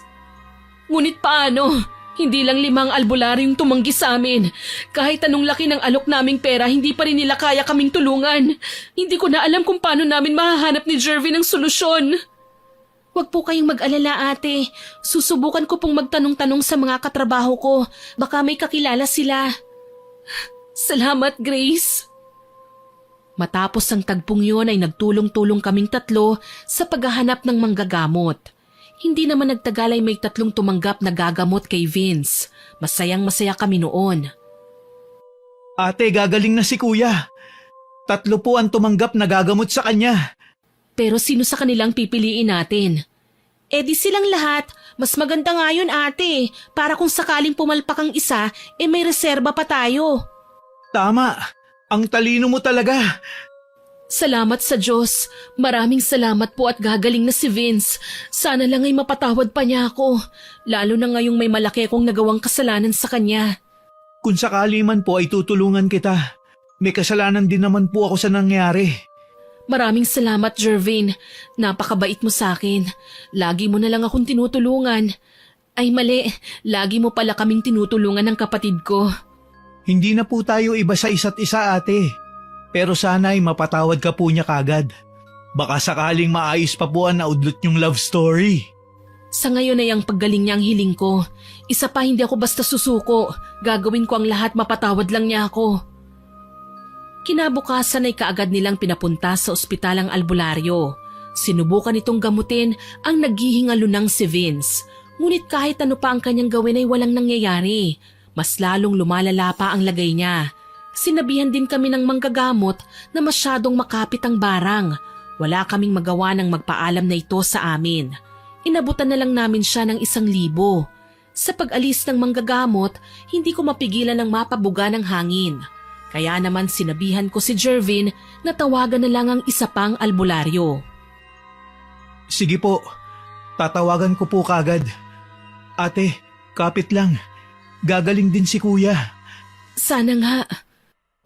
Ngunit paano? Hindi lang 5 albularyong tumanggi sa amin. Kahit anong laki ng alok naming pera, hindi pa rin nila kaya kaming tulungan. Hindi ko na alam kung paano namin mahahanap ni Jervin ng solusyon. Huwag po kayong mag-alala, ate. Susubukan ko pong magtanong-tanong sa mga katrabaho ko. Baka may kakilala sila. Salamat, Grace. Matapos ang tagpong yun ay nagtulong-tulong kaming 3 sa paghahanap ng manggagamot. Hindi naman nagtagal ay may 3 tumanggap na gagamot kay Vince. Masayang-masaya kami noon. Ate, gagaling na si kuya. 3 po ang tumanggap na gagamot sa kanya. Pero sino sa kanilang pipiliin natin? Eh di silang lahat. Mas maganda nga yun, ate. Para kung sakaling pumalpak ang isa, may reserba pa tayo. Tama, ang talino mo talaga. Salamat sa Diyos. Maraming salamat po at gagaling na si Vince. Sana lang ay mapatawad pa niya ako. Lalo na ngayong may malaki akong nagawang kasalanan sa kanya. Kung sakali man po ay tutulungan kita. May kasalanan din naman po ako sa nangyari. Maraming salamat, Jervin. Napakabait mo sa akin. Lagi mo na lang akong tinutulungan. Ay mali, lagi mo pala kaming tinutulungan ng kapatid ko. Hindi na po tayo iba sa isa't isa, ate. Pero sana ay mapatawad ka po niya kagad. Baka sakaling maayos pa po ang naudlot niyong love story. Sa ngayon ay ang paggaling niya ang hiling ko. Isa pa, hindi ako basta susuko. Gagawin ko ang lahat, mapatawad lang niya ako. Kinabukasan ay kaagad nilang pinapunta sa ospital ang albularyo. Sinubukan itong gamutin ang naghihingalunang si Vince. Ngunit kahit ano pa ang kanyang gawin ay walang nangyayari. Mas lalong lumalala pa ang lagay niya. Sinabihan din kami ng manggagamot na masyadong makapit ang barang. Wala kaming magawa ng magpaalam na ito sa amin. Inabutan na lang namin siya ng 1,000. Sa pag-alis ng manggagamot, hindi ko mapigilan ng mapabuga ng hangin. Kaya naman sinabihan ko si Jervin na tawagan na lang ang isa pang albularyo. Sige po, tatawagan ko po kagad. Ate, kapit lang. Gagaling din si kuya. Sana nga.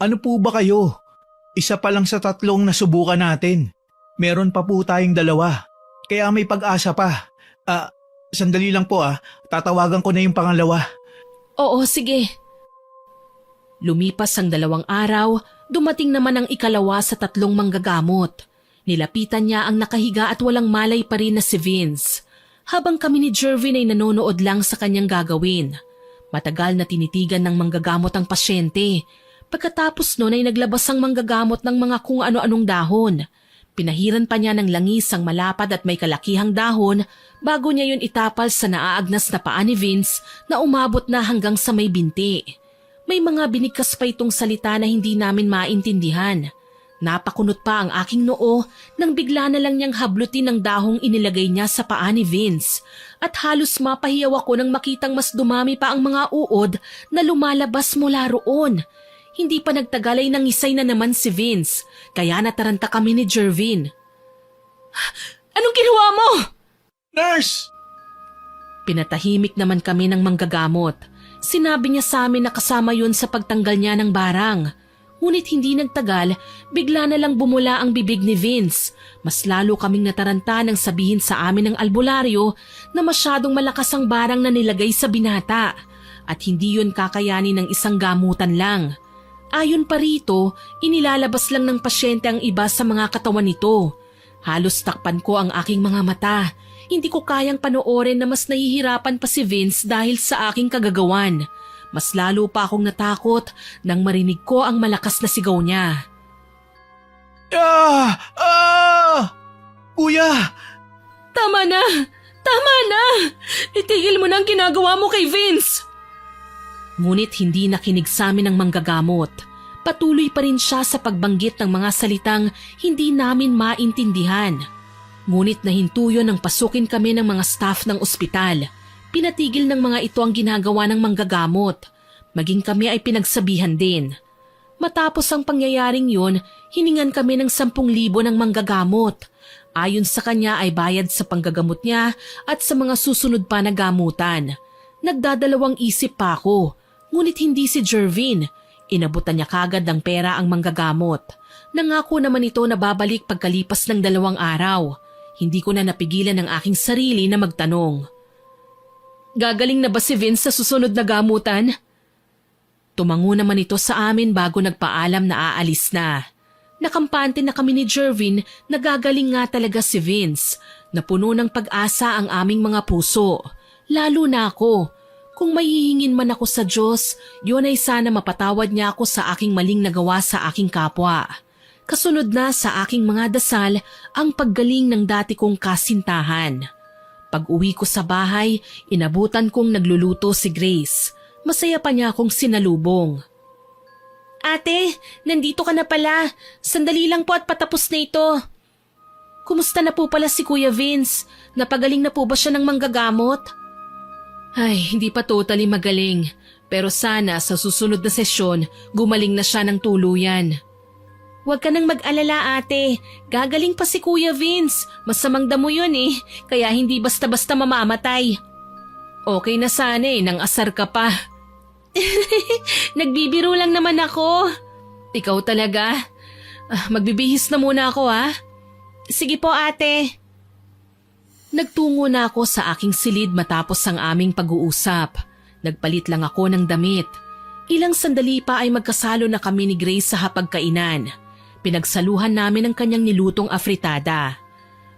Ano po ba kayo? Isa pa lang sa 3 nasubukan natin. Meron pa po tayong 2. Kaya may pag-asa pa. Sandali lang po tatawagan ko na yung pangalawa. Oo, sige. Lumipas ang 2 araw, dumating naman ang ikalawa sa 3 manggagamot. Nilapitan niya ang nakahiga at walang malay pa rin na si Vince. Habang kami ni Jervin ay nanonood lang sa kanyang gagawin. Matagal na tinitigan ng manggagamot ang pasyente. Pagkatapos nun ay naglabas ang manggagamot ng mga kung ano-anong dahon. Pinahiran pa niya ng langis ang malapad at may kalakihang dahon bago niya yun itapal sa naaagnas na paa ni Vince na umabot na hanggang sa may binti. May mga binigkas pa itong salita na hindi namin maintindihan. Napakunot pa ang aking noo nang bigla na lang niyang hablutin ang dahong inilagay niya sa paa ni Vince. At halos mapahiyaw ako nang makitang mas dumami pa ang mga uod na lumalabas mula roon. Hindi pa nagtagal ay nangisay na naman si Vince, kaya nataranta kami ni Jervin. Anong ginawa mo? Nurse! Pinatahimik naman kami ng manggagamot. Sinabi niya sa amin na kasama yun sa pagtanggal niya ng barang. Ngunit hindi nagtagal, bigla na lang bumula ang bibig ni Vince. Mas lalo kaming nataranta nang sabihin sa amin ng albularyo na masyadong malakas ang barang na nilagay sa binata at hindi yun kakayanin ng isang gamutan lang. Ayon pa rito, inilalabas lang ng pasyente ang iba sa mga katawan nito. Halos takpan ko ang aking mga mata. Hindi ko kayang panoorin na mas nahihirapan pa si Vince dahil sa aking kagagawan. Mas lalo pa akong natakot nang marinig ko ang malakas na sigaw niya. Kuya! Tama na! Tama na! Itigil mo na ang ginagawa mo kay Vince! Ngunit hindi nakinig sa amin ang manggagamot. Patuloy pa rin siya sa pagbanggit ng mga salitang hindi namin maintindihan. Ngunit nahintuyo nang pasukin kami ng mga staff ng ospital. Pinatigil ng mga ito ang ginagawa ng manggagamot. Maging kami ay pinagsabihan din. Matapos ang pangyayaring yun, hiningan kami ng 10,000 ng manggagamot. Ayon sa kanya ay bayad sa panggagamot niya at sa mga susunod pa na gamutan. Nagdadalawang isip pa ako, ngunit hindi si Jervin. Inabutan niya kagad ng pera ang manggagamot. Nangako naman ito na babalik pagkalipas ng 2 araw. Hindi ko na napigilan ang aking sarili na magtanong. Gagaling na ba si Vince sa susunod na gamutan? Tumango naman ito sa amin bago nagpaalam na aalis na. Nakampante na kami ni Jervin na gagaling nga talaga si Vince, na puno ng pag-asa ang aming mga puso. Lalo na ako. Kung mahihingin man ako sa Diyos, yun ay sana mapatawad niya ako sa aking maling nagawa sa aking kapwa. Kasunod na sa aking mga dasal ang paggaling ng dati kong kasintahan. Pag-uwi ko sa bahay, inabutan kong nagluluto si Grace. Masaya pa niya akong sinalubong. Ate, nandito ka na pala. Sandali lang po at patapos na ito. Kumusta na po pala si Kuya Vince? Napagaling na po ba siya ng manggagamot? Ay, hindi pa totally magaling. Pero sana sa susunod na sesyon, gumaling na siya ng tuluyan. Huwag ka nang mag-alala ate, gagaling pa si Kuya Vince. Masamang damo yun eh, kaya hindi basta-basta mamamatay. Okay na sana eh, nang asar ka pa. Nagbibiro lang naman ako. Ikaw talaga. Magbibihis na muna ako ha. Sige po ate. Nagtungo na ako sa aking silid matapos ang aming pag-uusap. Nagpalit lang ako ng damit. Ilang sandali pa ay magkasalo na kami ni Grace sa hapagkainan. Pinagsaluhan namin ang kanyang nilutong afritada.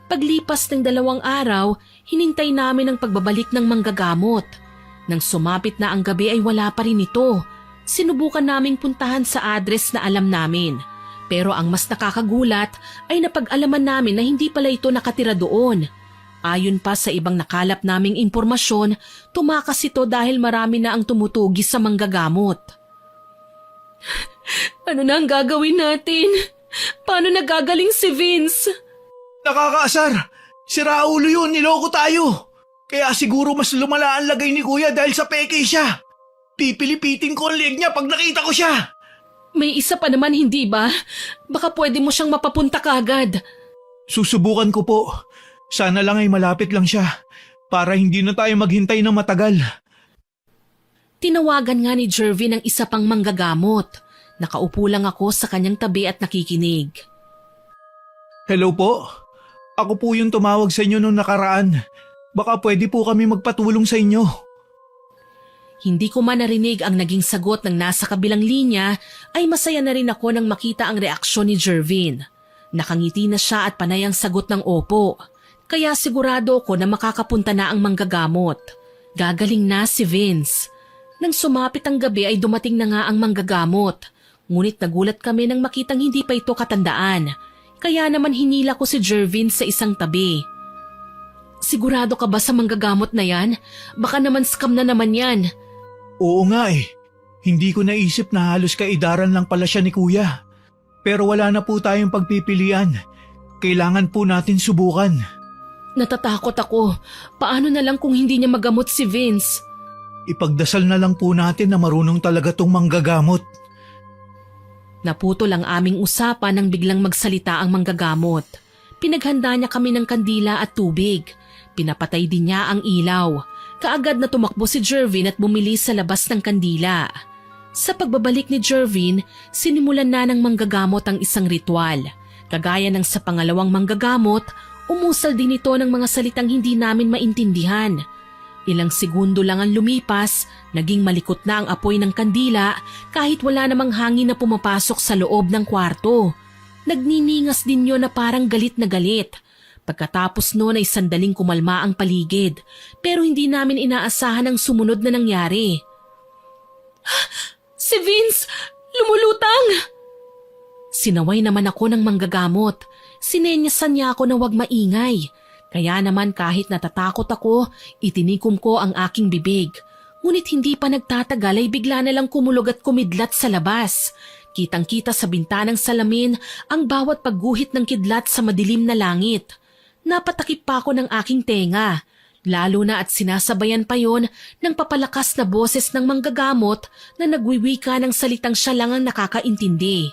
Paglipas ng 2 araw, hinintay namin ang pagbabalik ng manggagamot. Nang sumapit na ang gabi ay wala pa rin ito. Sinubukan naming puntahan sa address na alam namin. Pero ang mas nakakagulat ay napag-alaman namin na hindi pala ito nakatira doon. Ayon pa sa ibang nakalap naming impormasyon, tumakas ito dahil marami na ang tumutugi sa manggagamot. Ano na ang gagawin natin? Paano nagagaling si Vince? Nakakaasar! Si Raulo yun, niloko tayo! Kaya siguro mas lumala ang lagay ni Kuya dahil sa peke siya. Pipilipitin ko ang leg niya pag nakita ko siya. May isa pa naman hindi ba? Baka pwede mo siyang mapapunta kaagad. Susubukan ko po. Sana lang ay malapit lang siya para hindi na tayo maghintay ng matagal. Tinawagan nga ni Jervin ang isa pang manggagamot. Nakaupo lang ako sa kanyang tabi at nakikinig. Hello po. Ako po yung tumawag sa inyo noong nakaraan. Baka pwede po kami magpatulong sa inyo. Hindi ko man narinig ang naging sagot ng nasa kabilang linya ay masaya na rin ako nang makita ang reaksyon ni Jervin. Nakangiti na siya at panay ang sagot ng opo. Kaya sigurado ko na makakapunta na ang manggagamot. Gagaling na si Vince. Nang sumapit ang gabi ay dumating na nga ang manggagamot. Ngunit nagulat kami nang makitang hindi pa ito katandaan. Kaya naman hinila ko si Jervin sa isang tabi. Sigurado ka ba sa manggagamot na yan? Baka naman scam na naman yan. Oo nga eh. Hindi ko naisip na halos kaidaran lang pala siya ni Kuya. Pero wala na po tayong pagpipilian. Kailangan po natin subukan. Natatakot ako. Paano na lang kung hindi niya magamot si Vince? Ipagdasal na lang po natin na marunong talaga tong manggagamot. Naputol ang aming usapan nang biglang magsalita ang manggagamot. Pinaghanda niya kami ng kandila at tubig. Pinapatay din niya ang ilaw. Kaagad na tumakbo si Jervin at bumili sa labas ng kandila. Sa pagbabalik ni Jervin, sinimulan na ng manggagamot ang isang ritual. Kagaya ng sa pangalawang manggagamot, umusal din ito ng mga salitang hindi namin maintindihan. Ilang segundo lang ang lumipas, naging malikot na ang apoy ng kandila kahit wala namang hangin na pumapasok sa loob ng kwarto. Nagniningas din yun na parang galit na galit. Pagkatapos noon ay sandaling kumalma ang paligid, pero hindi namin inaasahan ang sumunod na nangyari. Si Vince! Lumulutang! Sinaway naman ako ng manggagamot. Sinenyasan niya ako na huwag maingay. Kaya naman kahit natatakot ako, itinikom ko ang aking bibig. Ngunit hindi pa nagtatagal ay bigla na lang kumulog at kumidlat sa labas. Kitang-kita sa bintanang salamin ang bawat pagguhit ng kidlat sa madilim na langit. Napatakip pa ako ng aking tenga. Lalo na at sinasabayan pa yon ng papalakas na boses ng manggagamot na nagwiwika ng salitang siya lang ang nakakaintindi.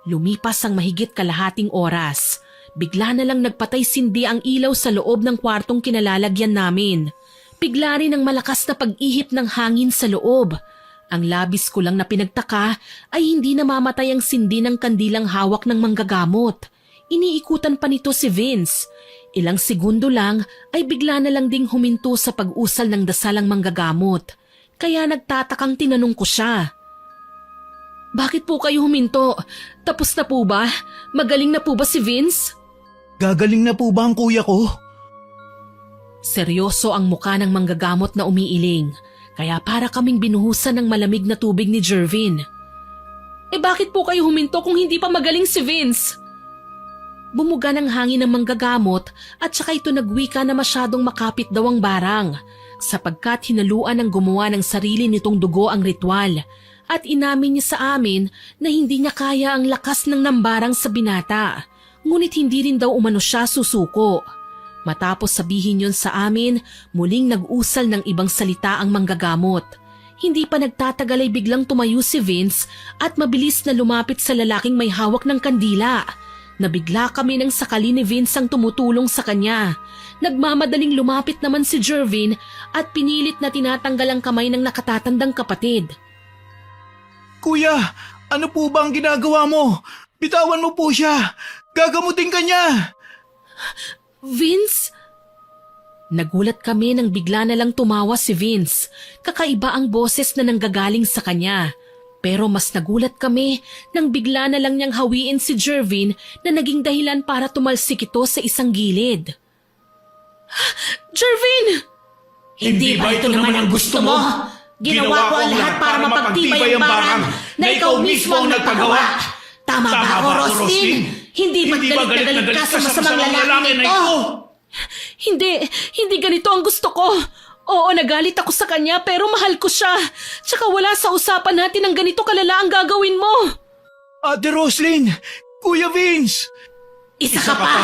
Lumipas ang mahigit kalahating oras. Bigla na lang nagpatay-sindi ang ilaw sa loob ng kwartong kinalalagyan namin. Bigla rin ang malakas na pag-ihip ng hangin sa loob. Ang labis ko lang na pinagtaka ay hindi namamatay ang sindi ng kandilang hawak ng manggagamot. iniikutan pa nito si Vince. Ilang segundo lang ay bigla na lang ding huminto sa pag-usal ng dasalang manggagamot. Kaya nagtatakang tinanong ko siya. Bakit po kayo huminto? Tapos na po ba? Magaling na po ba si Vince? Gagaling na po ba ang kuya ko? Seryoso ang muka ng manggagamot na umiiling. Kaya para kaming binuhusan ng malamig na tubig ni Jervin. Bakit po kayo huminto kung hindi pa magaling si Vince? Bumuga ng hangin ng manggagamot at saka ito nagwika na masyadong makapit daw ang barang sapagkat hinaluan ng gumawa ng sarili nitong dugo ang ritual at inamin niya sa amin na hindi niya kaya ang lakas ng nambarang sa binata ngunit hindi rin daw umano siya susuko. Matapos sabihin yon sa amin, muling nag-usal ng ibang salita ang manggagamot. Hindi pa nagtatagal ay biglang tumayo si Vince at mabilis na lumapit sa lalaking may hawak ng kandila. Nabigla kami nang sakali ni Vince ang tumutulong sa kanya. Nagmamadaling lumapit naman si Jervin at pinilit na tinatanggal ang kamay ng nakatatandang kapatid. Kuya, ano po ba ang ginagawa mo? Bitawan mo po siya. Gagamutin ka niya. Vince? Nagulat kami nang bigla na lang tumawa si Vince. Kakaiba ang boses na nanggagaling sa kanya. Pero mas nagulat kami nang bigla na lang niyang hawiin si Jervin na naging dahilan para tumalsik ito sa isang gilid. Jervin! Hindi ba ito naman ang gusto mo? Ginawa ko ang lahat para mapagtibay ang barang na ikaw mismo ang nagpagawa. Tama ba ako, Roslyn? Hindi ba galit na galit ka sa masamang lalaki na ito? Hindi ganito ang gusto ko. Oo, nagalit ako sa kanya pero mahal ko siya. Tsaka wala sa usapan natin ang ganito kalala ang gagawin mo. Ate Roslyn, Kuya Vince! Isa ka pa!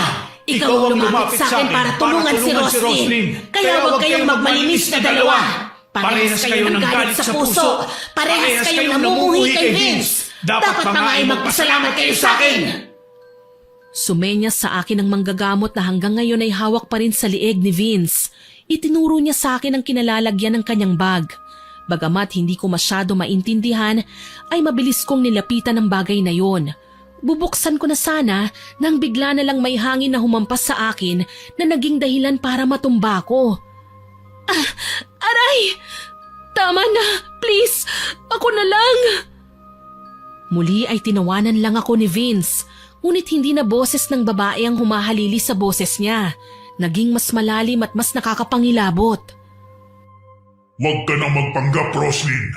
Ikaw ang lumapit sa akin para tulungan si Roslyn. Kaya huwag kayong magmalinis na dalawa. Parehas kayo ng galit sa puso. Parehas kayong namumuhi kay Vince. Dapat pa nga ay magpasalamat kayo sa akin. Sumenya sa akin ang manggagamot na hanggang ngayon ay hawak pa rin sa lieg ni Vince. Itinuro niya sa akin ang kinalalagyan ng kanyang bag. Bagamat hindi ko masyado maintindihan, ay mabilis kong nilapitan ang bagay na yon. Bubuksan ko na sana nang bigla na lang may hangin na humampas sa akin na naging dahilan para matumba ko. Aray! Tama na! Please! Ako na lang! Muli ay tinawanan lang ako ni Vince, ngunit hindi na boses ng babae ang humahalili sa boses niya. Naging mas malalim at mas nakakapangilabot. Huwag ka nang magpanggap, Roslyn.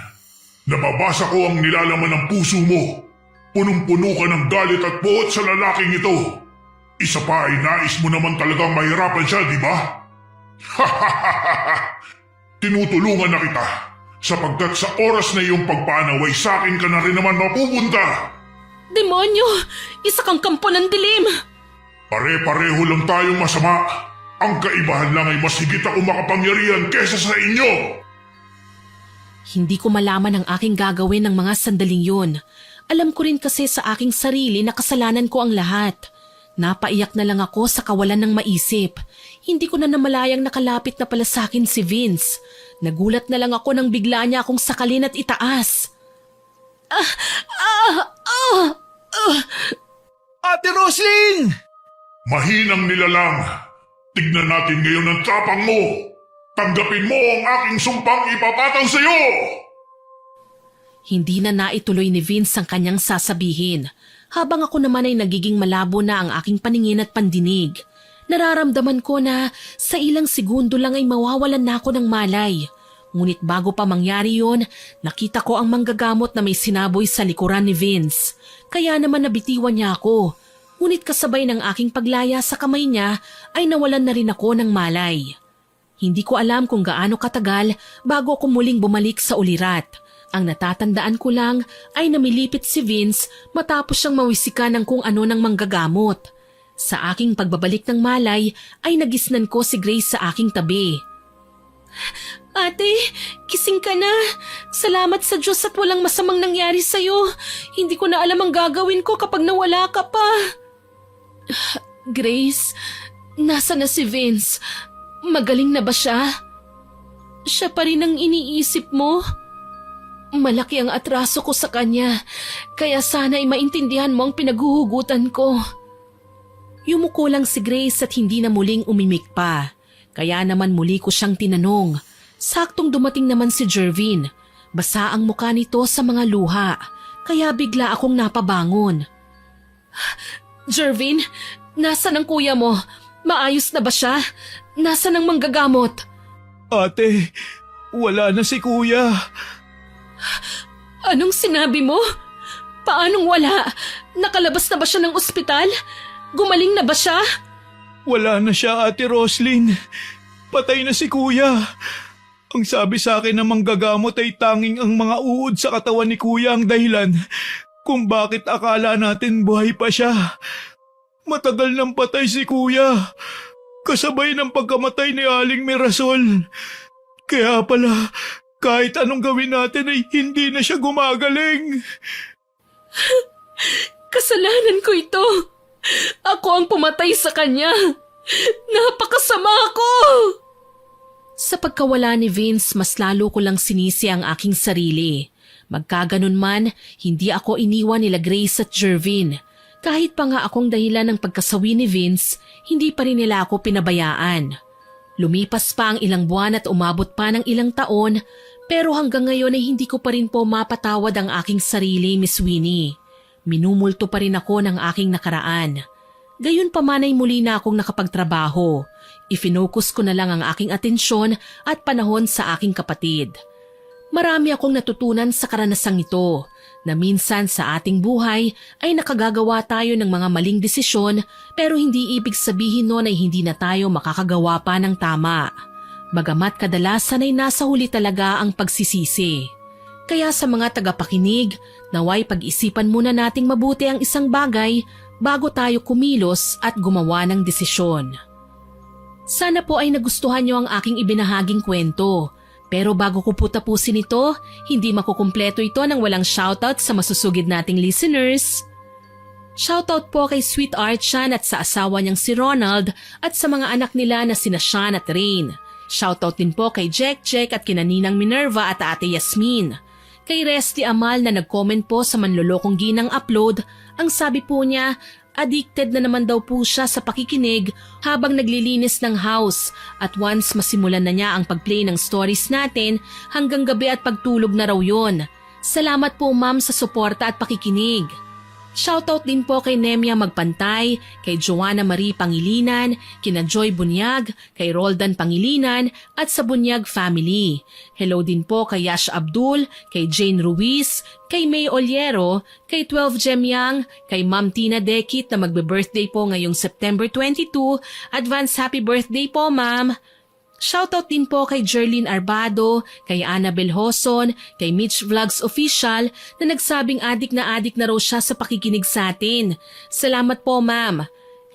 Nababasa ko ang nilalaman ng puso mo. Punong-puno ka ng galit at buot sa lalaking ito. Isa pa ay nais mo naman talagang mahirapan siya, di ba? Tinutulungan na kita, sapagkat sa oras na iyong pagpanaway sa akin ka na rin naman mapupunta. Demonyo! Isa kang kampo ng dilim! Pare-pareho lang tayong masama. Ang kaibahan lang ay mas higit ako makapangyarihan kesa sa inyo. Hindi ko malaman ang aking gagawin ng mga sandaling yun. Alam ko rin kasi sa aking sarili na kasalanan ko ang lahat. Napaiyak na lang ako sa kawalan ng maisip. Hindi ko na namalayang nakalapit na pala sa akin si Vince. Nagulat na lang ako nang bigla niya akong sakalin at itaas. Ate Roslyn! Mahinang nilalang. Tignan natin ngayon ang tapang mo. Tanggapin mo ang aking sumpang ipapataw sa iyo. Hindi na naituloy ni Vince ang kanyang sasabihin. Habang ako naman ay nagiging malabo na ang aking paningin at pandinig. Nararamdaman ko na sa ilang segundo lang ay mawawalan na ako ng malay. Ngunit bago pa mangyari yon, nakita ko ang manggagamot na may sinaboy sa likuran ni Vince. Kaya naman nabitiwan niya ako. Ngunit kasabay ng aking paglaya sa kamay niya ay nawalan na rin ako ng malay. Hindi ko alam kung gaano katagal bago ako muling bumalik sa ulirat. Ang natatandaan ko lang ay namilipit si Vince matapos siyang mawisikan ng kung ano ng manggagamot. Sa aking pagbabalik ng malay ay nagisnan ko si Grace sa aking tabi. Ate, kising ka na. Salamat sa Diyos at walang masamang nangyari sa'yo. Hindi ko na alam ang gagawin ko kapag nawala ka pa. Grace, nasa na si Vince? Magaling na ba siya? Siya pa rin ang iniisip mo? Malaki ang atraso ko sa kanya, kaya sana ay maintindihan mo ang pinaghuhugutan ko. Yumuko lang si Grace at hindi na muling umimik pa. Kaya naman muli ko siyang tinanong. Saktong dumating naman si Jervin. Basa ang mukha nito sa mga luha, kaya bigla akong napabangon. Jervin, nasan ang kuya mo? Maayos na ba siya? Nasan ang manggagamot? Ate, wala na si kuya. Anong sinabi mo? Paanong wala? Nakalabas na ba siya ng ospital? Gumaling na ba siya? Wala na siya, Ate Roslyn. Patay na si kuya. Ang sabi sa akin ng manggagamot ay tanging ang mga uod sa katawan ni kuya ang dahilan kung bakit akala natin buhay pa siya. Matagal nang patay si kuya, kasabay ng pagkamatay ni Aling Mirasol. Kaya pala, kahit anong gawin natin ay hindi na siya gumagaling. Kasalanan ko ito. Ako ang pumatay sa kanya. Napakasama ko! Sa pagkawala ni Vince, mas lalo ko lang sinisi ang aking sarili. Magkaganon man, hindi ako iniwan nila Grace at Jervin. Kahit pa nga akong dahilan ng pagkasawi ni Vince, hindi pa rin nila ako pinabayaan. Lumipas pa ang ilang buwan at umabot pa ng ilang taon, pero hanggang ngayon ay hindi ko pa rin po mapatawad ang aking sarili, Miss Winnie. Minumulto pa rin ako ng aking nakaraan. Gayon pa man ay muli na akong nakapagtrabaho. Ifinokus ko na lang ang aking atensyon at panahon sa aking kapatid. Marami akong natutunan sa karanasang ito na minsan sa ating buhay ay nakagagawa tayo ng mga maling desisyon pero hindi ibig sabihin nun ay hindi na tayo makakagawa pa ng tama. Bagamat kadalasan ay nasa huli talaga ang pagsisisi. Kaya sa mga tagapakinig, naway pag-isipan muna nating mabuti ang isang bagay bago tayo kumilos at gumawa ng desisyon. Sana po ay nagustuhan niyo ang aking ibinahaging kwento. Pero bago ko po tapusin ito, hindi makukumpleto ito nang walang shoutout sa masusugid nating listeners. Shoutout po kay Sweet Archan at sa asawa niyang si Ronald at sa mga anak nila na sina Sean at Rain. Shoutout din po kay Jack at kina Ninang Minerva at Ate Yasmin. Kay Resty Amal na nag-comment po sa manlolokong ginang upload, ang sabi po niya, addicted na naman daw po siya sa pakikinig habang naglilinis ng house at once masimulan na niya ang pag-play ng stories natin hanggang gabi at pagtulog na raw yon. Salamat po ma'am sa suporta at pakikinig. Shoutout din po kay Nemia Magpantay, kay Joanna Marie Pangilinan, kina Joy Bunyag, kay Roldan Pangilinan at sa Bunyag family. Hello din po kay Yash Abdul, kay Jane Ruiz, kay May Oliero, kay 12 Gem Yang, kay Ma'am Tina Dekit na magbe-birthday po ngayong September 22. Advance happy birthday po ma'am! Shoutout din po kay Jerlyn Arbado, kay Annabel Hoson, kay Mitch Vlogs Official na nagsabing adik na raw siya sa pakikinig sa atin. Salamat po ma'am.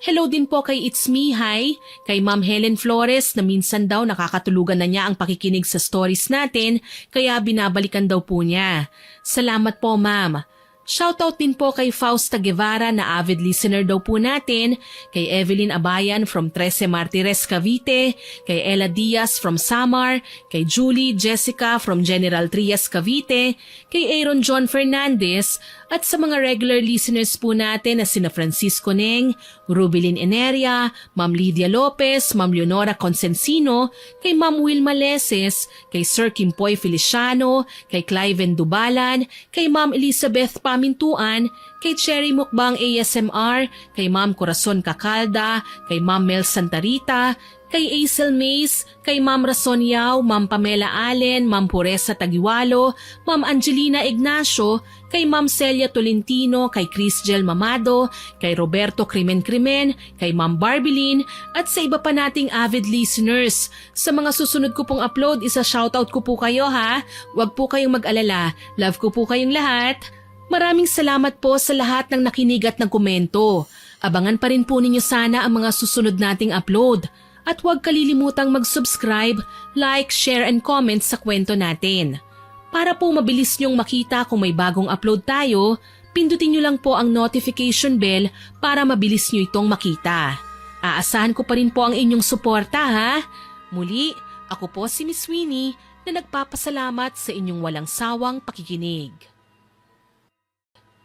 Hello din po kay It's Me Hi, kay Ma'am Helen Flores na minsan daw nakakatulugan na niya ang pakikinig sa stories natin kaya binabalikan daw po niya. Salamat po ma'am. Shoutout din po kay Fausta Guevara na avid listener daw po natin, kay Evelyn Abayan from 13 Martires Cavite, kay Ella Diaz from Samar, kay Julie Jessica from General Trias Cavite, kay Aaron John Fernandez, at sa mga regular listeners po natin na sina Francisco Neng, Rubilin Eneria, Ma'am Lydia Lopez, Ma'am Leonora Consensino, kay Ma'am Wilma Leses, kay Sir Kimpoy Feliciano, kay Cliven Dubalan, kay Ma'am Elizabeth Pamintuan, kay Cherry Mukbang ASMR, kay Ma'am Corazon Kakalda, kay Ma'am Mel Santarita, kay Aisel Mays, kay Ma'am Rason Yao, Ma'am Pamela Allen, Ma'am Puresa Tagiwalo, Ma'am Angelina Ignacio, kay Ma'am Celia Tolentino, kay Chris Gel Mamado, kay Roberto Crimen, kay Ma'am Barbilin, at sa iba pa nating avid listeners. Sa mga susunod ko pong upload, isa-shoutout ko po kayo ha. Huwag po kayong mag-alala. Love ko po kayong lahat. Maraming salamat po sa lahat ng nakinig at ng komento. Abangan pa rin po ninyo sana ang mga susunod nating upload. At huwag kalilimutang mag-subscribe, like, share, and comment sa kwento natin. Para po mabilis nyong makita kung may bagong upload tayo, pindutin nyo lang po ang notification bell para mabilis nyo itong makita. Aasahan ko pa rin po ang inyong suporta ha. Muli, ako po si Miss Winnie na nagpapasalamat sa inyong walang sawang pakikinig.